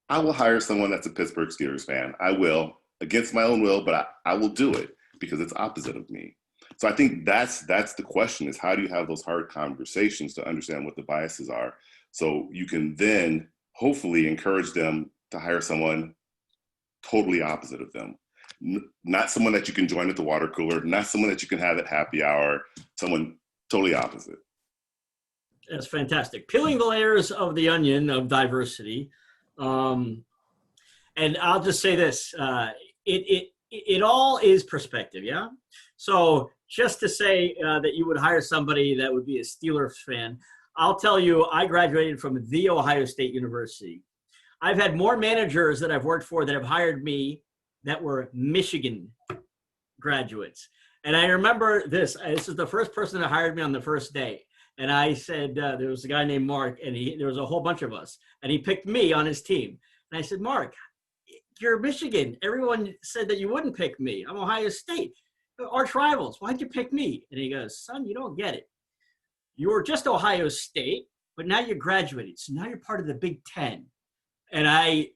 I will hire someone that's a Pittsburgh Steelers fan. I will, against my own will, but I will do it because it's opposite of me. So I think that's the question, is how do you have those hard conversations to understand what the biases are, so you can then hopefully encourage them to hire someone totally opposite of them. Not someone that you can join at the water cooler, not someone that you can have at happy hour, someone totally opposite. That's fantastic. Peeling the layers of the onion of diversity. And I'll just say this, it all is perspective, yeah? So just to say that you would hire somebody that would be a Steelers fan, I'll tell you, I graduated from The Ohio State University. I've had more managers that I've worked for that have hired me that were Michigan graduates. And I remember this is the first person that hired me on the first day. And I said, there was a guy named Mark, and there was a whole bunch of us, and he picked me on his team. And I said, Mark, you're Michigan. Everyone said that you wouldn't pick me. I'm Ohio State. Arch rivals. Why'd you pick me? And he goes, son, you don't get it. You were just Ohio State, but now you graduated. So now you're part of the Big Ten. And I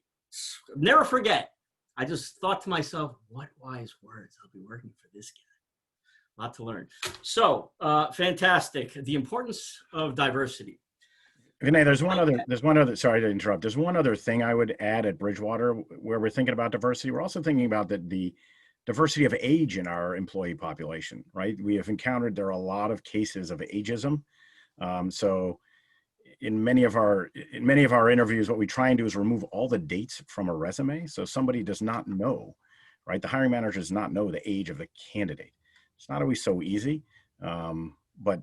never forget. I just thought to myself, what wise words. I'll be working for this guy. A lot to learn. So fantastic. The importance of diversity. Vinay, there's one other, sorry to interrupt. There's one other thing I would add at Bridgewater where we're thinking about diversity. We're also thinking about the diversity of age in our employee population, right? We have encountered there are a lot of cases of ageism. So in many of our interviews, what we try and do is remove all the dates from a resume. So somebody does not know, right? The hiring manager does not know the age of the candidate. It's not always so easy, but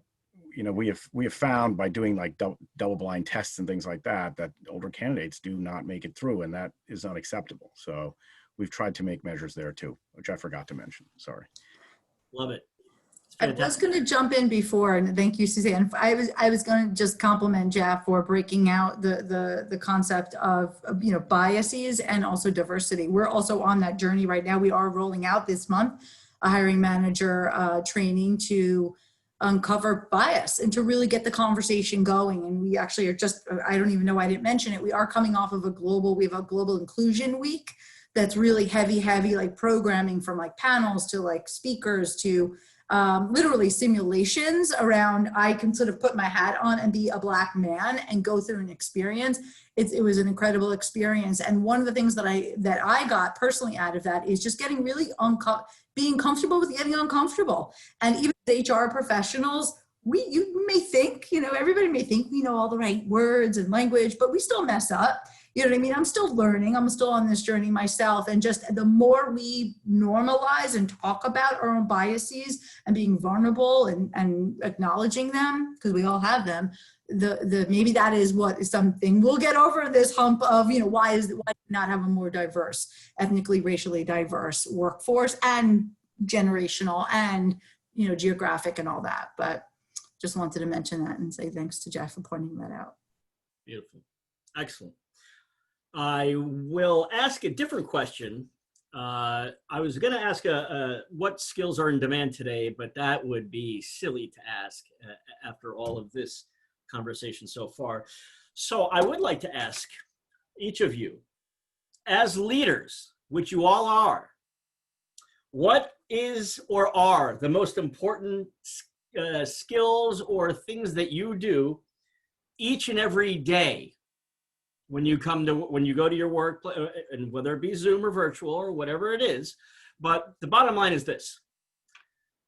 you know, we have found by doing like double blind tests and things like that, that older candidates do not make it through, and that is unacceptable. So we've tried to make measures there too, which I forgot to mention. Sorry. Love it. I was going to jump in before, and thank you, Suzanne. I was going to just compliment Jeff for breaking out the concept of biases and also diversity. We're also on that journey right now. We are rolling out this month a hiring manager training to uncover bias and to really get the conversation going. And we actually are just, I don't even know why I didn't mention it. We are coming off of we have a global inclusion week that's really heavy, like programming from like panels to like speakers to literally simulations around, I can sort of put my hat on and be a Black man and go through an experience. It was an incredible experience. And one of the things that I got personally out of that is just getting really being comfortable with getting uncomfortable. And even as HR professionals, you may think, everybody may think we know all the right words and language, but we still mess up. You know what I mean? I'm still learning. I'm still on this journey myself. And just the more we normalize and talk about our own biases and being vulnerable and acknowledging them, because we all have them, maybe that is what is something we'll get over this hump of, why do we not have a more diverse, ethnically, racially diverse workforce and generational and, geographic and all that. But just wanted to mention that and say thanks to Jeff for pointing that out. Beautiful. Excellent. I will ask a different question. I was going to ask what skills are in demand today, but that would be silly to ask after all of this conversation so far. So I would like to ask each of you, as leaders, which you all are, what is or are the most important skills or things that you do each and every day when you go to your work, and whether it be Zoom or virtual or whatever it is. But the bottom line is this: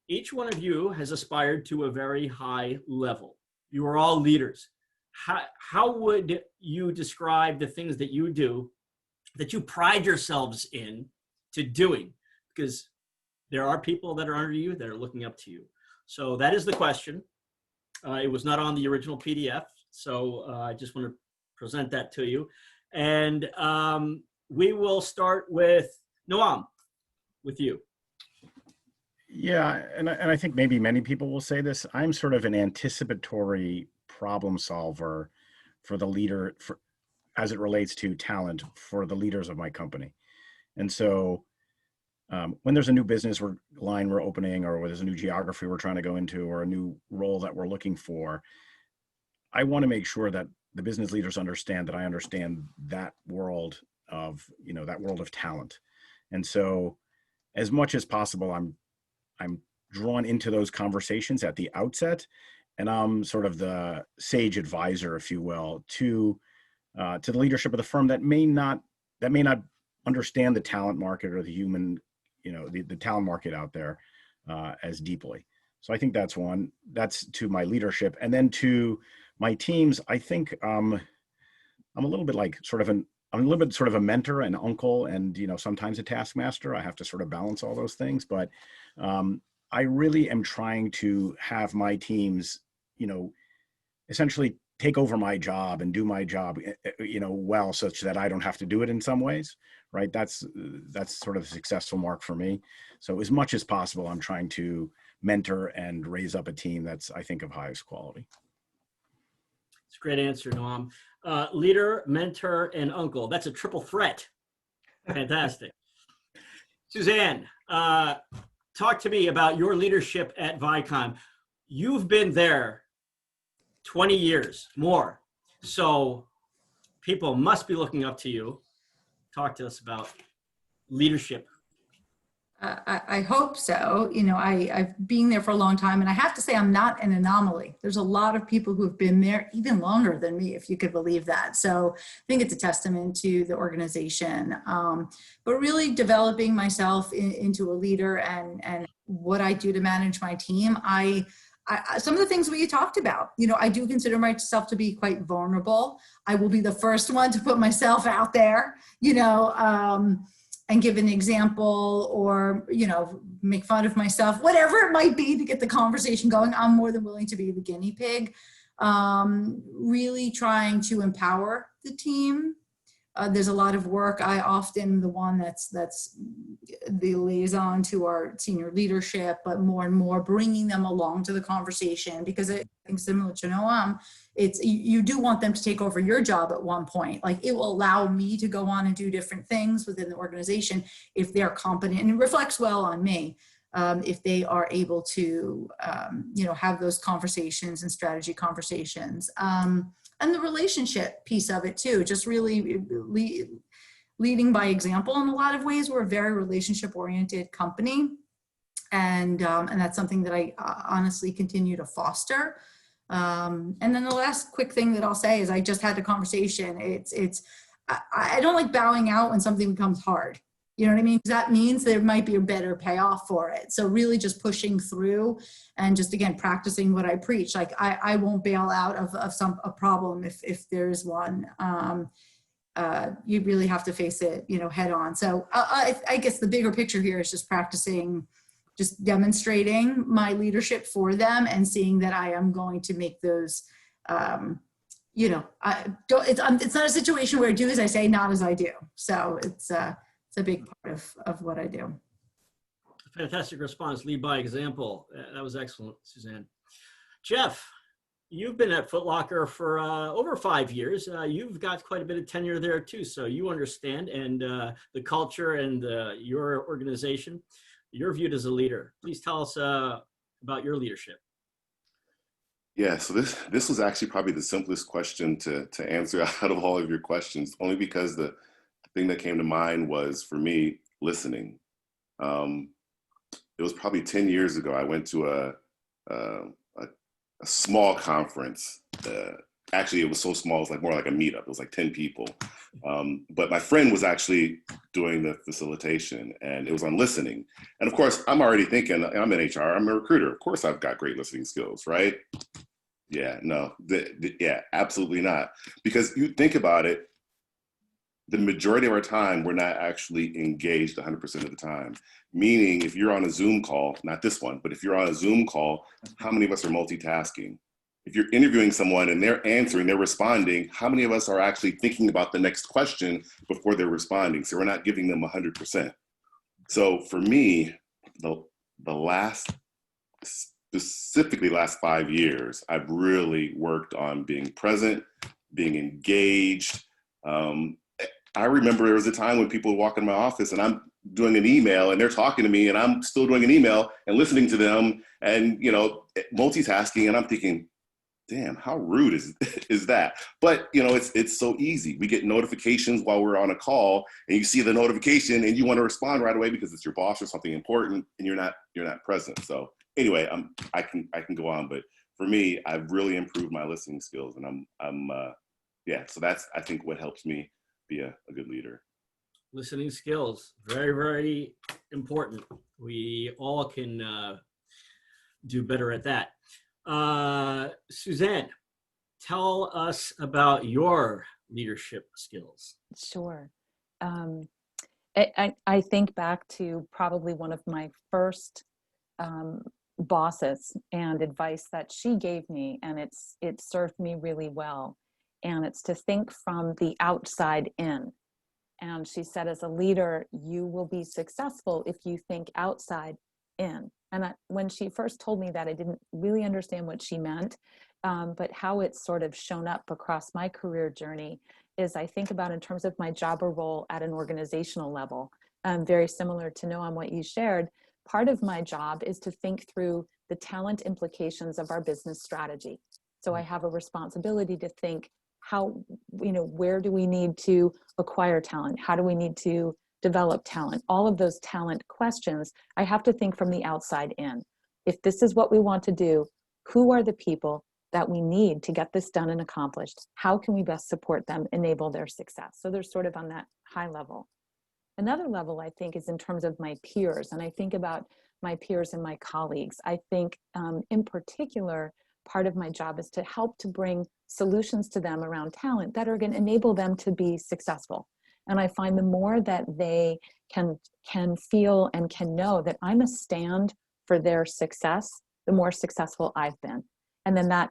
each one of you has aspired to a very high level. You are all leaders. How would you describe the things that you do that you pride yourselves in to doing? Because there are people that are under you that are looking up to you. So that is the question. It was not on the original PDF, so I just want to present that to you. And we will start with Noam, with you. Yeah, and I think maybe many people will say this. I'm sort of an anticipatory problem solver for the leader, as it relates to talent for the leaders of my company. And so when there's a new business line we're opening, or there's a new geography we're trying to go into, or a new role that we're looking for, I want to make sure that the business leaders understand that I understand that world of, that world of talent. And so as much as possible, I'm drawn into those conversations at the outset, and I'm sort of the sage advisor, if you will, to the leadership of the firm that may not understand the talent market or the human, the talent market out there as deeply. So I think that's one. That's to my leadership, and then to my teams. I think I'm a little bit like I'm a little bit sort of a mentor and uncle, and sometimes a taskmaster. I have to sort of balance all those things, but I really am trying to have my teams, essentially take over my job and do my job, well, such that I don't have to do it in some ways, right? That's sort of a successful mark for me. So as much as possible, I'm trying to mentor and raise up a team that's, I think, of highest quality. It's a great answer, Noam. Leader, mentor, and uncle. That's a triple threat. Fantastic. Suzanne, talk to me about your leadership at Vicon. You've been there 20 years more. So people must be looking up to you. Talk to us about leadership. I hope so. I've been there for a long time, and I have to say I'm not an anomaly. There's a lot of people who have been there even longer than me, if you could believe that. So I think it's a testament to the organization, but really developing myself into a leader and what I do to manage my team. I some of the things we talked about, I do consider myself to be quite vulnerable. I will be the first one to put myself out there, and give an example, or, make fun of myself, whatever it might be to get the conversation going. I'm more than willing to be the guinea pig. Really trying to empower the team. There's a lot of work. I often am the one that's the liaison to our senior leadership, but more and more bringing them along to the conversation, because I think similar to Noam, you do want them to take over your job at one point. Like, it will allow me to go on and do different things within the organization if they're competent, and it reflects well on me. If they are able to, have those conversations and strategy conversations. And the relationship piece of it too, just really leading by example in a lot of ways. We're a very relationship-oriented company, and that's something that I honestly continue to foster. And then the last quick thing that I'll say is I just had a conversation. I don't like bowing out when something becomes hard. You know what I mean? That means there might be a better payoff for it. So really just pushing through and just, again, practicing what I preach. Like, I won't bail out of a problem if there's one. You really have to face it, head on. So I guess the bigger picture here is just practicing, just demonstrating my leadership for them and seeing that I am going to make those, it's not a situation where do as I say, not as I do. So it's a big part of what I do. Fantastic response. Lead by example. That was excellent, Suzanne. Jeff, you've been at Foot Locker for over 5 years. You've got quite a bit of tenure there too, so you understand and the culture and your organization. You're viewed as a leader. Please tell us about your leadership. Yeah, so this was actually probably the simplest question to answer out of all of your questions, only because the thing that came to mind was, for me, listening. It was probably 10 years ago. I went to a small conference. Actually, it was so small, it was like more like a meetup. It was like 10 people. But my friend was actually doing the facilitation, and it was on listening. And of course, I'm already thinking, I'm in HR, I'm a recruiter. Of course, I've got great listening skills, right? Yeah, no, yeah, absolutely not. Because you think about it, the majority of our time, we're not actually engaged 100% of the time. Meaning, if you're on a Zoom call, not this one, but if you're on a Zoom call, how many of us are multitasking? if you're interviewing someone and they're answering, they're responding, how many of us are actually thinking about the next question before they're responding? So we're not giving them 100%. So for me, the specifically last 5 years, I've really worked on being present, being engaged. I remember there was a time when people would walk in my office and I'm doing an email and they're talking to me and I'm still doing an email and listening to them and, you know, multitasking, and I'm thinking, damn, how rude is that? But, you know, it's so easy. We get notifications while we're on a call, and you see the notification and you want to respond right away because it's your boss or something important, and you're not present. So anyway, I can go on, but for me, I've really improved my listening skills, and so that's, I think, what helps me be a good leader. Listening skills, very, very important. We all can do better at that. Suzanne, tell us about your leadership skills. Sure. I think back to probably one of my first bosses and advice that she gave me, and it served me really well. And it's to think from the outside in. And she said, as a leader, you will be successful if you think outside in. And when she first told me that, I didn't really understand what she meant, but how it's sort of shown up across my career journey is I think about in terms of my job or role at an organizational level, very similar to Noam, what you shared. Part of my job is to think through the talent implications of our business strategy. So I have a responsibility to think how, where do we need to acquire talent? How do we need to develop talent? All of those talent questions, I have to think from the outside in. If this is what we want to do, who are the people that we need to get this done and accomplished? How can we best support them, enable their success? So they're sort of on that high level. Another level, I think, is in terms of my peers. And I think about my peers and my colleagues. I think in particular, part of my job is to help to bring solutions to them around talent that are going to enable them to be successful. And I find the more that they can feel and can know that I'm a stand for their success, the more successful I've been. And then that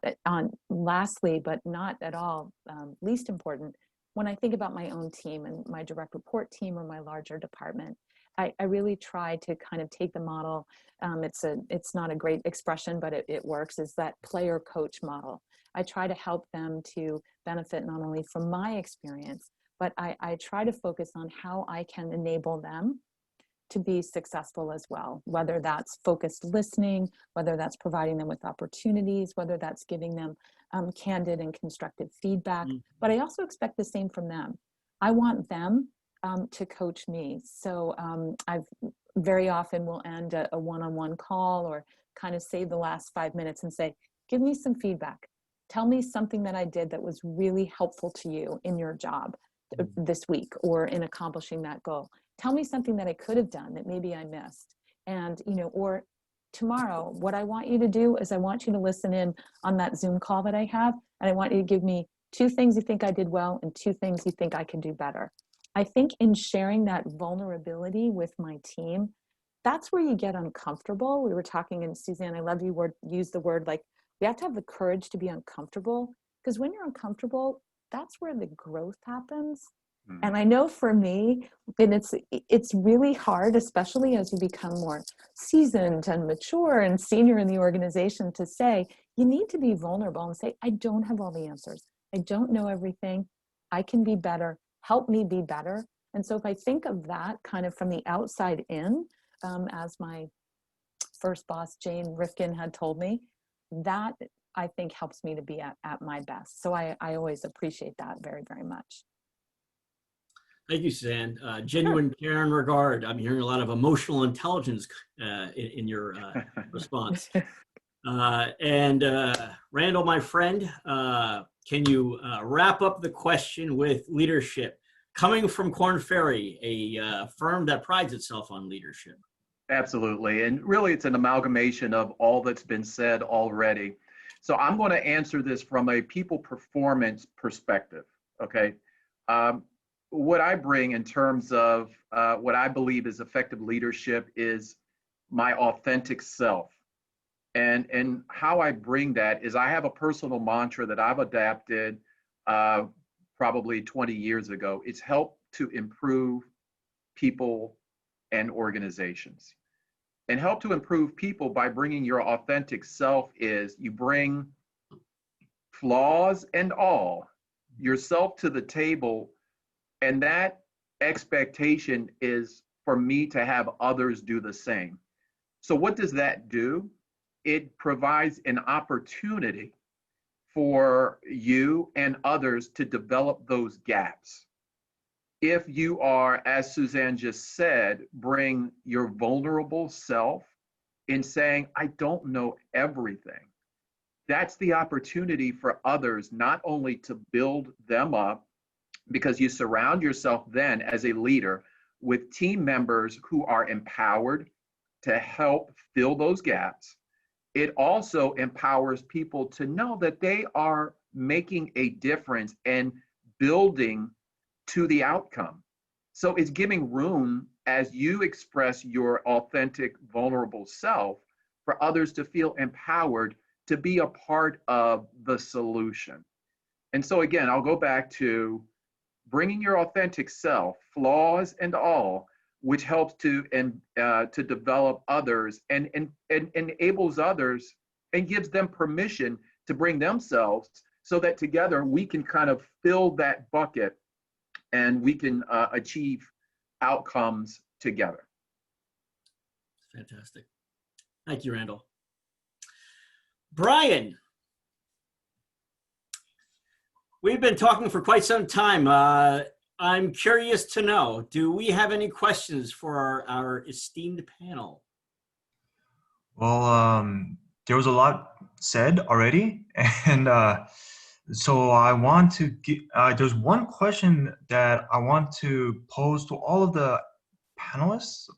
lastly, but not at all least important, when I think about my own team and my direct report team or my larger department, I really try to kind of take the model. It's not a great expression, but it works, is that player coach model. I try to help them to benefit not only from my experience, but I try to focus on how I can enable them to be successful as well, whether that's focused listening, whether that's providing them with opportunities, whether that's giving them candid and constructive feedback. But I also expect the same from them. I want them to coach me. So I've very often will end a one-on-one call or kind of save the last 5 minutes and say, give me some feedback. Tell me something that I did that was really helpful to you in your job this week or in accomplishing that goal. Tell me something that I could have done that maybe I missed. And, or tomorrow, what I want you to do is I want you to listen in on that Zoom call that I have. And I want you to give me 2 things you think I did well and 2 things you think I can do better. I think in sharing that vulnerability with my team, that's where you get uncomfortable. We were talking, and Suzanne, I love you use the word, like, we have to have the courage to be uncomfortable, because when you're uncomfortable, that's where the growth happens. And I know for me, and it's really hard, especially as you become more seasoned and mature and senior in the organization, to say, you need to be vulnerable and say, I don't have all the answers. I don't know everything. I can be better. Help me be better. And so if I think of that kind of from the outside in, as my first boss, Jane Rifkin, had told me, that I think helps me to be at my best. So I always appreciate that very, very much. Thank you, Suzanne. Genuine care and regard. I'm hearing a lot of emotional intelligence in your response. And Randall, my friend, can you wrap up the question with leadership? Coming from Korn Ferry, a firm that prides itself on leadership. Absolutely. And really, it's an amalgamation of all that's been said already. So I'm going to answer this from a people performance perspective, okay? What I bring in terms of what I believe is effective leadership is my authentic self. And how I bring that is I have a personal mantra that I've adapted probably 20 years ago. It's help to improve people and organizations. And help to improve people by bringing your authentic self is you bring flaws and all yourself to the table, and that expectation is for me to have others do the same. So what does that do? It provides an opportunity for you and others to develop those gaps. If you are, as Suzanne just said, bring your vulnerable self in saying, I don't know everything. That's the opportunity for others not only to build them up, because you surround yourself then as a leader with team members who are empowered to help fill those gaps. It also empowers people to know that they are making a difference and building to the outcome. So it's giving room as you express your authentic, vulnerable self for others to feel empowered to be a part of the solution. And so again, I'll go back to bringing your authentic self, flaws and all, which helps to develop others and enables others and gives them permission to bring themselves, so that together we can kind of fill that bucket and we can achieve outcomes together. Fantastic. Thank you, Randall. Brian, we've been talking for quite some time. I'm curious to know, do we have any questions for our esteemed panel? Well, there was a lot said already, and so I want to get, there's one question that I want to pose to all of the panelists,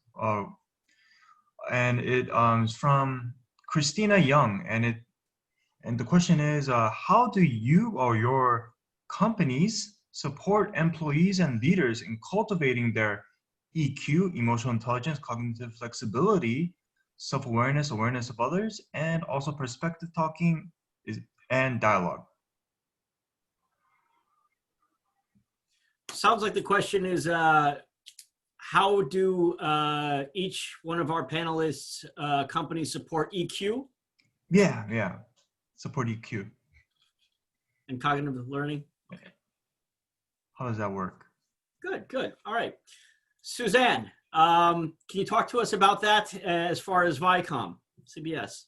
and it is from Christina Young, and the question is, how do you or your companies support employees and leaders in cultivating their EQ, emotional intelligence, cognitive flexibility, self-awareness, awareness of others, and also perspective talking and dialogue? Sounds like the question is, how do each one of our panelists' companies support EQ Yeah, support EQ. and cognitive learning? How does that work? Good. All right. Suzanne, can you talk to us about that as far as Viacom, CBS?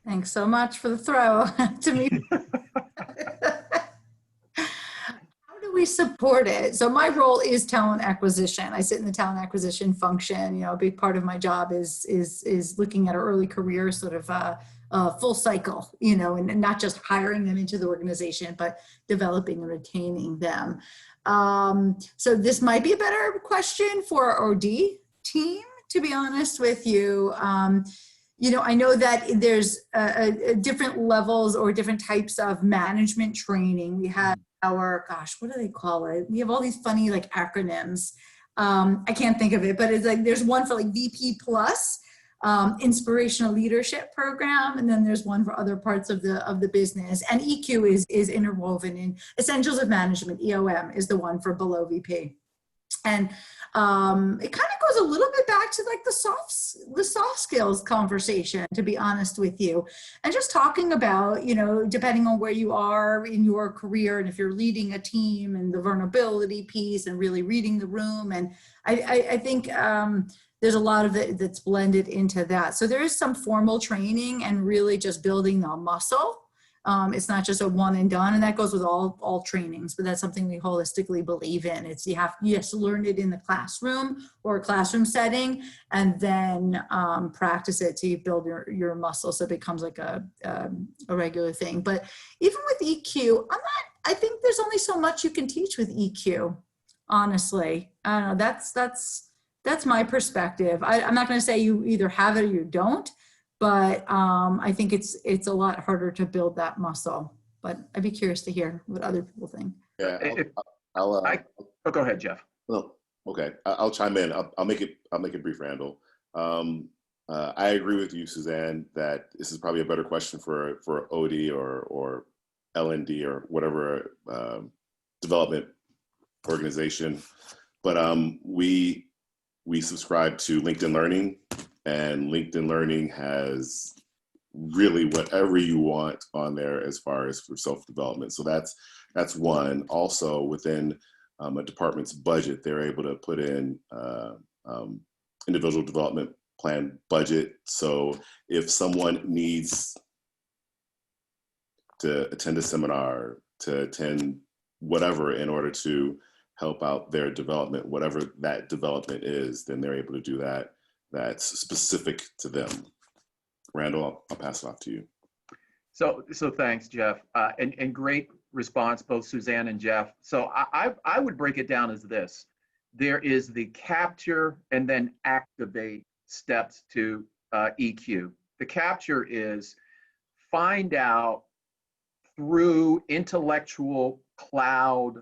Thanks so much for the throw to me. How do we support it? So my role is talent acquisition. I sit in the talent acquisition function. You know, a big part of my job is looking at our early career sort of full cycle, you know, and not just hiring them into the organization, but developing and retaining them. So this might be a better question for our OD team, to be honest with you. You know, I know that there's different levels or different types of management training. We have our, gosh, what do they call it? We have all these funny like acronyms. I can't think of it, but it's like, there's one for like VP plus, inspirational leadership program. And then there's one for other parts of the business. And EQ is interwoven in essentials of management. EOM is the one for below VP. And it kind of goes a little bit back to like the soft skills conversation, to be honest with you, and just talking about, you know, depending on where you are in your career, and if you're leading a team, and the vulnerability piece, and really reading the room. And I think there's a lot of it that's blended into that. So there is some formal training and really just building the muscle. It's not just a one and done, and that goes with all trainings, but that's something we holistically believe in. It's you have to learn it in the classroom or a classroom setting, and then practice it to build your muscle so it becomes like a regular thing. But even with EQ, I think there's only so much you can teach with EQ, honestly. I don't know, that's my perspective. I'm not going to say you either have it or you don't. But I think it's a lot harder to build that muscle. But I'd be curious to hear what other people think. Yeah, Oh, go ahead, Jeff. well, okay, I'll chime in. I'll make it brief, Randall. I agree with you, Suzanne, that this is probably a better question for OD or L&D or whatever development organization. But we subscribe to LinkedIn Learning, and LinkedIn Learning has really whatever you want on there as far as for self-development. So that's one. Also within a department's budget, they're able to put in individual development plan budget. So if someone needs to attend a seminar, to attend whatever in order to help out their development, whatever that development is, then they're able to do that. That's specific to them. Randall, I'll pass it off to you. So thanks, Jeff, and great response, both Suzanne and Jeff. So I would break it down as this: there is the capture and then activate steps to EQ. The capture is find out through intellectual cloud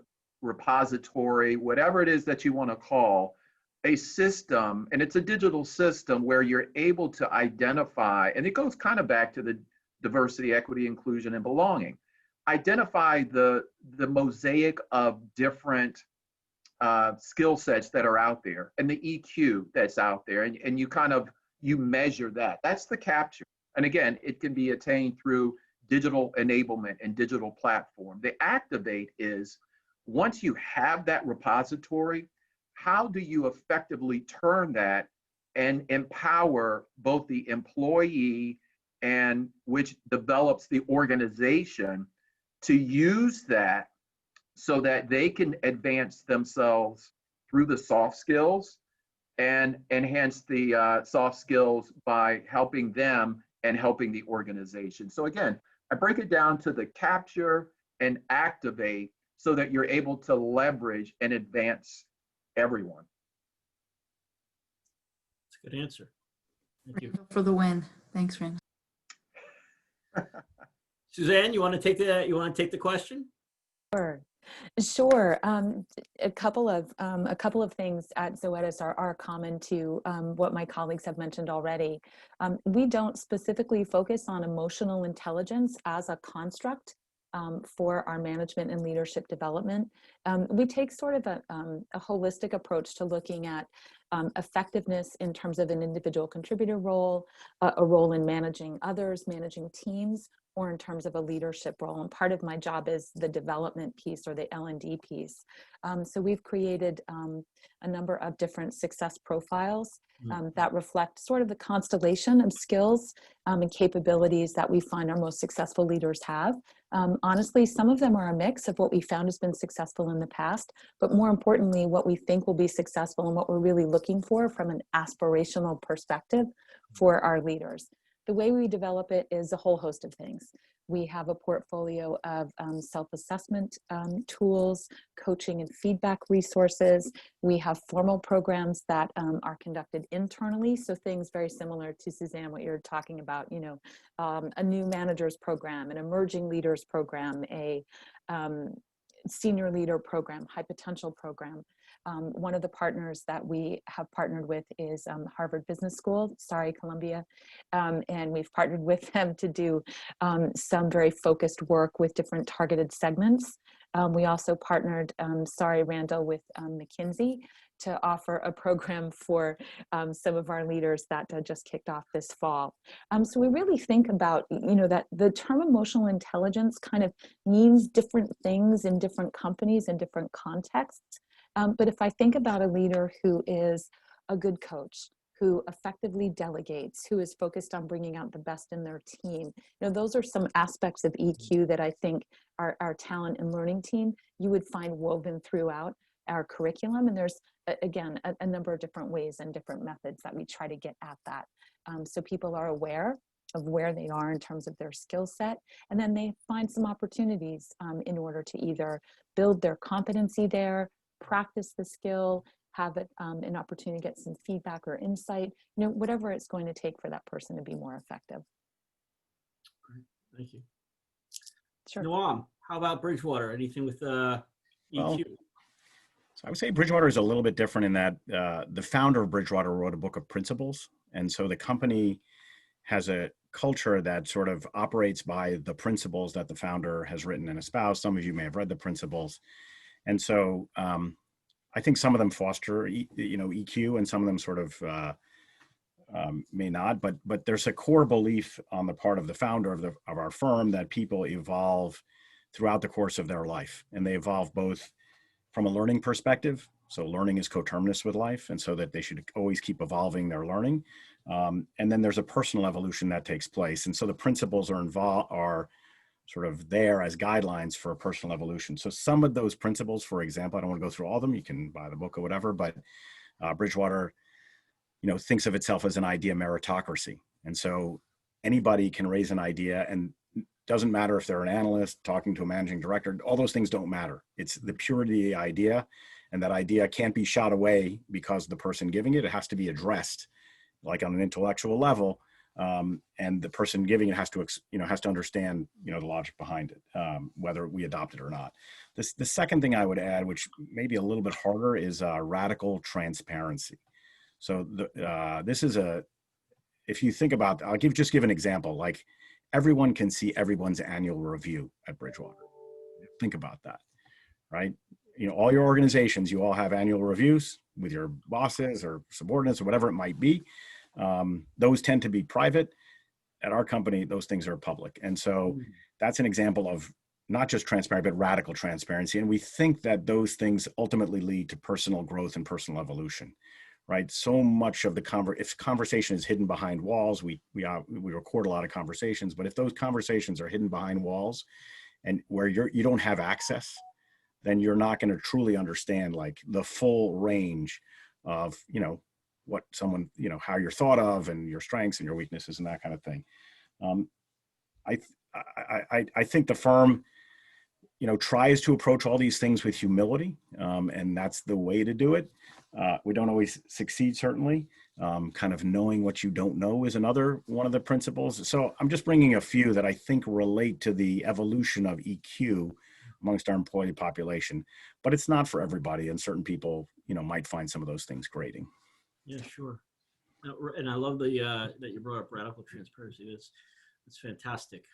repository, whatever it is that you want to call, a system, and it's a digital system where you're able to identify, and it goes kind of back to the diversity, equity, inclusion, and belonging. Identify the mosaic of different skill sets that are out there and the EQ that's out there, and you measure that. That's the capture. And again, it can be attained through digital enablement and digital platform. The activate is, once you have that repository, how do you effectively turn that and empower both the employee and which develops the organization to use that so that they can advance themselves through the soft skills and enhance the soft skills by helping them and helping the organization. So again, I break it down to the capture and activate so that you're able to leverage and advance everyone. That's a good answer. Thank you. For the win. Thanks, Randall. Suzanne, you want to take the question? Sure. Sure. A couple of things at Zoetis are common to what my colleagues have mentioned already. We don't specifically focus on emotional intelligence as a construct for our management and leadership development. We take sort of a holistic approach to looking at effectiveness in terms of an individual contributor role, a role in managing others, managing teams, or in terms of a leadership role. And part of my job is the development piece or the L&D piece. So we've created a number of different success profiles that reflect sort of the constellation of skills and capabilities that we find our most successful leaders have. Honestly, some of them are a mix of what we found has been successful in the past, but more importantly, what we think will be successful and what we're really looking for from an aspirational perspective for our leaders. The way we develop it is a whole host of things. We have a portfolio of self-assessment tools, coaching and feedback resources. We have formal programs that are conducted internally. So things very similar to Suzanne, what you're talking about, you know, a new managers program, an emerging leaders program, a senior leader program, high potential program. One of the partners that we have partnered with is Harvard Business School, Columbia, and we've partnered with them to do some very focused work with different targeted segments. We also partnered, Randall, with McKinsey to offer a program for some of our leaders that just kicked off this fall. So we really think about, you know, that the term emotional intelligence kind of means different things in different companies and different contexts. But if I think about a leader who is a good coach, who effectively delegates, who is focused on bringing out the best in their team, you know, those are some aspects of EQ that I think our talent and learning team, you would find woven throughout our curriculum. And there's, again, a number of different ways and different methods that we try to get at that. So people are aware of where they are in terms of their skill set, and then they find some opportunities in order to either build their competency there, practice the skill, have it an opportunity to get some feedback or insight, you know, whatever it's going to take for that person to be more effective. Great, thank you. Sure. Noam, how about Bridgewater? Anything with EQ? Well, so I would say Bridgewater is a little bit different in that the founder of Bridgewater wrote a book of principles And so the company has a culture that sort of operates by the principles that the founder has written and espoused. Some of you may have read the principles. And so I think some of them foster, EQ, and some of them sort of may not. But there's a core belief on the part of the founder of our firm that people evolve throughout the course of their life, and they evolve both from a learning perspective. So learning is coterminous with life, and so that they should always keep evolving their learning. And then there's a personal evolution that takes place, and so the principles are sort of there as guidelines for personal evolution. So some of those principles, for example, I don't want to go through all of them. You can buy the book or whatever, but Bridgewater, thinks of itself as an idea meritocracy. And so anybody can raise an idea, and doesn't matter if they're an analyst talking to a managing director, all those things don't matter. It's the purity of the idea, and that idea can't be shot away because the person giving it has to be addressed like on an intellectual level. And the person giving it has to understand, the logic behind it, whether we adopt it or not. The second thing I would add, which may be a little bit harder, is radical transparency. So this is if you think about, I'll just give an example. Like, everyone can see everyone's annual review at Bridgewater. Think about that, right? All your organizations, you all have annual reviews with your bosses or subordinates or whatever it might be. Those tend to be private. At our company, those things are public. And so that's an example of not just transparent, but radical transparency. And we think that those things ultimately lead to personal growth and personal evolution, right? So much of if conversation is hidden behind walls, we record a lot of conversations, but if those conversations are hidden behind walls and where you don't have access, then you're not going to truly understand like the full range of, what someone, how you're thought of, and your strengths and your weaknesses and that kind of thing. I think the firm, tries to approach all these things with humility, and that's the way to do it. We don't always succeed, certainly. Kind of knowing what you don't know is another one of the principles. So I'm just bringing a few that I think relate to the evolution of EQ amongst our employee population, but it's not for everybody, and certain people, might find some of those things grating. Yeah, sure. And I love that you brought up radical transparency. That's fantastic.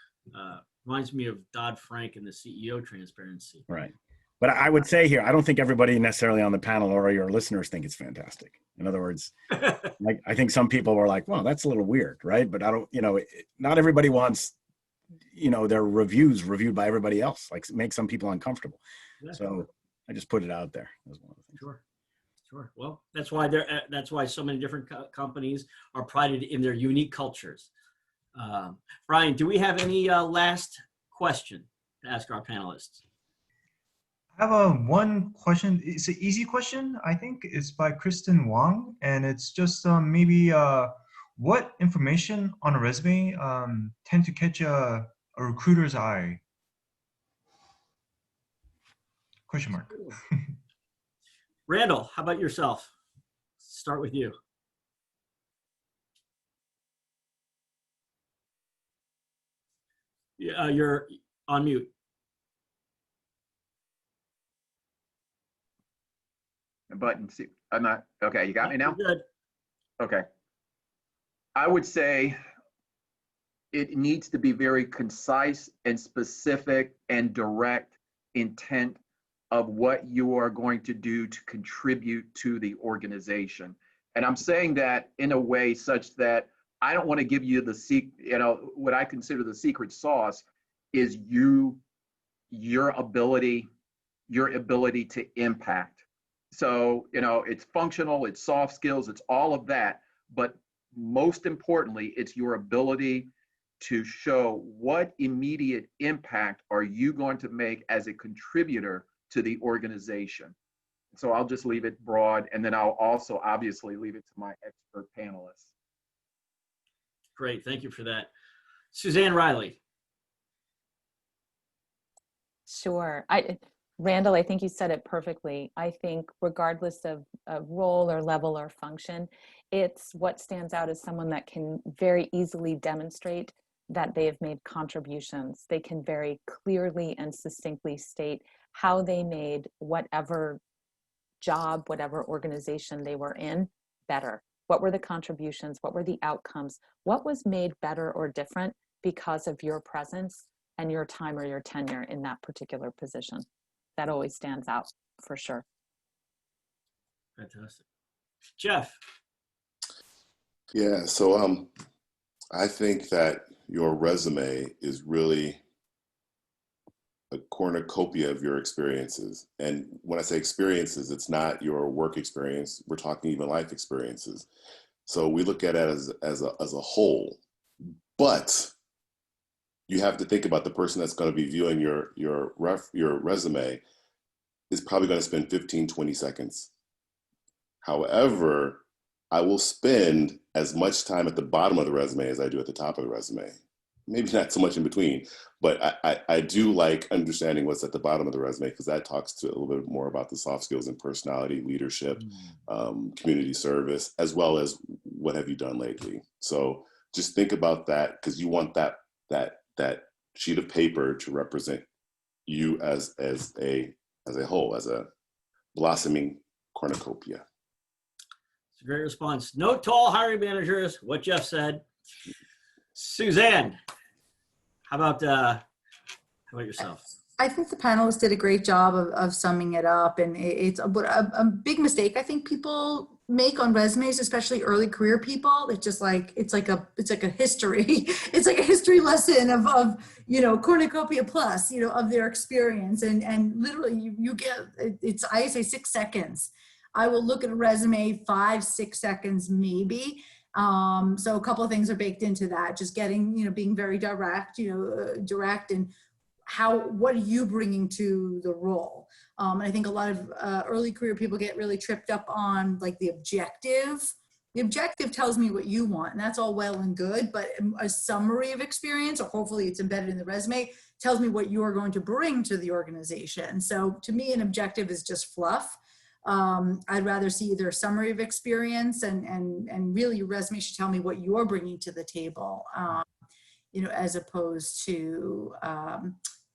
Reminds me of Dodd-Frank and the CEO transparency. Right. But I would say here, I don't think everybody necessarily on the panel or your listeners think it's fantastic. In other words, like, I think some people are like, well, that's a little weird, right? But I don't, not everybody wants, their reviews reviewed by everybody else. Like, make some people uncomfortable. Yeah. So I just put it out there as one of the things. Sure. Well, that's why so many different companies are prided in their unique cultures. Brian, do we have any last question to ask our panelists? I have one question. It's an easy question. I think it's by Kristen Wang, and it's just maybe what information on a resume tend to catch a recruiter's eye? Question mark. Randall, how about yourself? Start with you. You're on mute. Button. See, I'm not. Okay, you got me now? You're good. Okay. I would say it needs to be very concise and specific and direct intent of what you are going to do to contribute to the organization. And I'm saying that in a way such that I don't want to give you the what I consider the secret sauce is your ability to impact. So, it's functional, it's soft skills, it's all of that. But most importantly, it's your ability to show what immediate impact are you going to make as a contributor to the organization. So I'll just leave it broad, and then I'll also obviously leave it to my expert panelists. Great, thank you for that. Suzanne Riley. Sure. Randall, I think you said it perfectly. I think regardless of role or level or function, it's what stands out as someone that can very easily demonstrate that they have made contributions. They can very clearly and succinctly state how they made whatever job, whatever organization they were in better. What were the contributions? What were the outcomes? What was made better or different because of your presence and your time or your tenure in that particular position? That always stands out for sure. Fantastic. Jeff. Yeah, so I think that your resume is really a cornucopia of your experiences. And when I say experiences, it's not your work experience. We're talking even life experiences. So we look at it as a whole. But you have to think about the person that's going to be viewing your resume is probably going to spend 15, 20 seconds. However, I will spend as much time at the bottom of the resume as I do at the top of the resume. Maybe not so much in between, but I do like understanding what's at the bottom of the resume, because that talks to a little bit more about the soft skills and personality, leadership, community service, as well as what have you done lately. So just think about that, because you want that sheet of paper to represent you as a whole, as a blossoming cornucopia. It's a great response. Note to all hiring managers what Jeff said. Suzanne, how about yourself? I think the panelists did a great job of summing it up, and it's a big mistake I think people make on resumes, especially early career people. It's just like it's like a history it's like a history lesson of cornucopia plus of their experience, and literally you get it's, I say 6 seconds. I will look at a resume 5-6 seconds maybe. So a couple of things are baked into that. Just getting, being very direct, direct, and what are you bringing to the role? And I think a lot of early career people get really tripped up on like the objective. The objective tells me what you want, and that's all well and good, but a summary of experience, or hopefully it's embedded in the resume, tells me what you are going to bring to the organization. So to me, an objective is just fluff. I'd rather see either a summary of experience and really your resume should tell me what you're bringing to the table, as opposed to,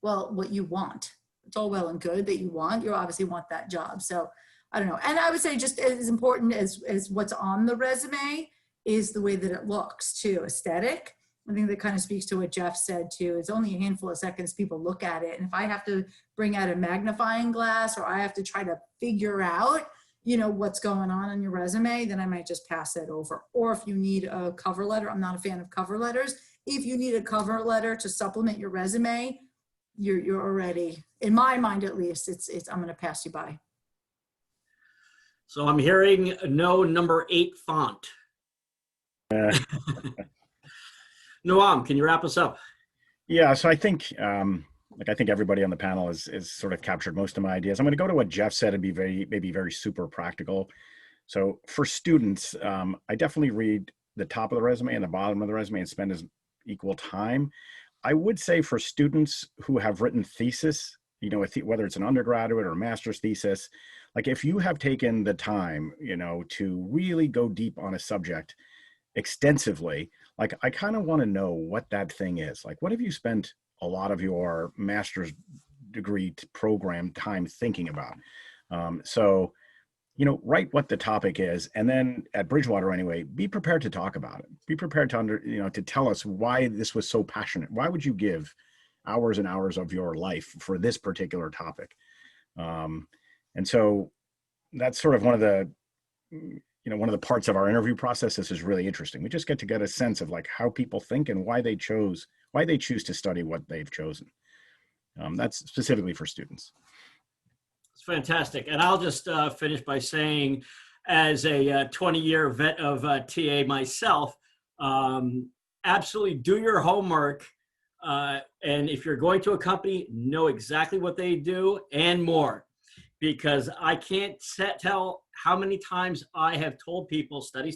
what you want. It's all well and good that you obviously want that job. So I don't know. And I would say just as important as what's on the resume is the way that it looks too, aesthetic. I think that kind of speaks to what Jeff said too. It's only a handful of seconds people look at it. And if I have to bring out a magnifying glass, or I have to try to figure out, what's going on in your resume, then I might just pass it over. Or if you need a cover letter, I'm not a fan of cover letters. If you need a cover letter to supplement your resume, you're already, in my mind at least, I'm going to pass you by. So I'm hearing no number 8 font. Noam, can you wrap us up? Yeah, so I think, I think everybody on the panel is sort of captured most of my ideas. I'm going to go to what Jeff said and be maybe very super practical. So for students, I definitely read the top of the resume and the bottom of the resume and spend as equal time. I would say for students who have written thesis, whether it's an undergraduate or a master's thesis, like if you have taken the time, to really go deep on a subject extensively, like I kind of want to know what that thing is. Like, what have you spent a lot of your master's degree program time thinking about? So, write what the topic is, and then at Bridgewater anyway, be prepared to talk about it. Be prepared to to tell us why this was so passionate. Why would you give hours and hours of your life for this particular topic? And so that's sort of one of the parts of our interview process. This is really interesting. We just get to get a sense of like how people think and why they choose to study what they've chosen. That's specifically for students. It's fantastic. And I'll just finish by saying, as a 20-year vet of TA myself, absolutely do your homework. And if you're going to a company, know exactly what they do and more. Because I can't tell how many times I have told people, study,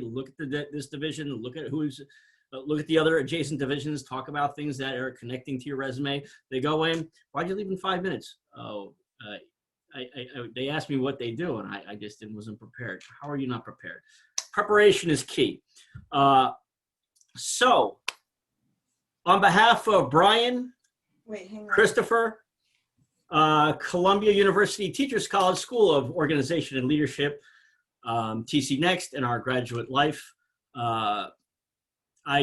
look at this division, look at the other adjacent divisions, talk about things that are connecting to your resume. They go in, why'd you leave in 5 minutes? Oh, they asked me what they do, and I just wasn't prepared. How are you not prepared? Preparation is key. So, on behalf of Brian, Christopher, Columbia University Teachers College School of Organization and Leadership, TC Next and our graduate life. I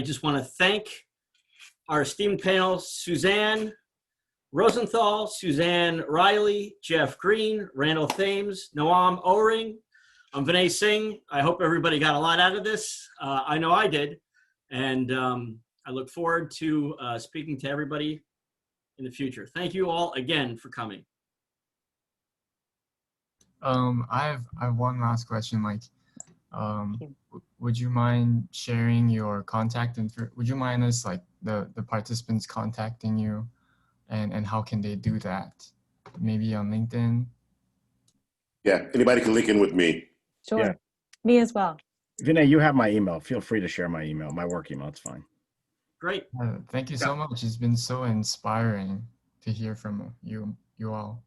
just want to thank our esteemed panel, Suzanne Rosenthal, Suzanne Riley, Jeff Green, Randall Thames, Noam O-Ring. I'm Vinay Singh. I hope everybody got a lot out of this. I know I did. And I look forward to speaking to everybody in the future. Thank you all again for coming. I have one last question, Mike. Would you mind sharing your contact info? Would you mind us, like, the participants contacting you, and how can they do that? Maybe on LinkedIn? Yeah, anybody can link in with me. Sure. Yeah. Me as well. Vinay, you have my email. Feel free to share my email, my work email. It's fine. Great. Thank you so much. It's been so inspiring to hear from you all.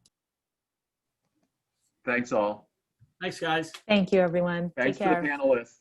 Thanks all. Thanks, guys. Thank you, everyone. Thanks Take to care. the panelists.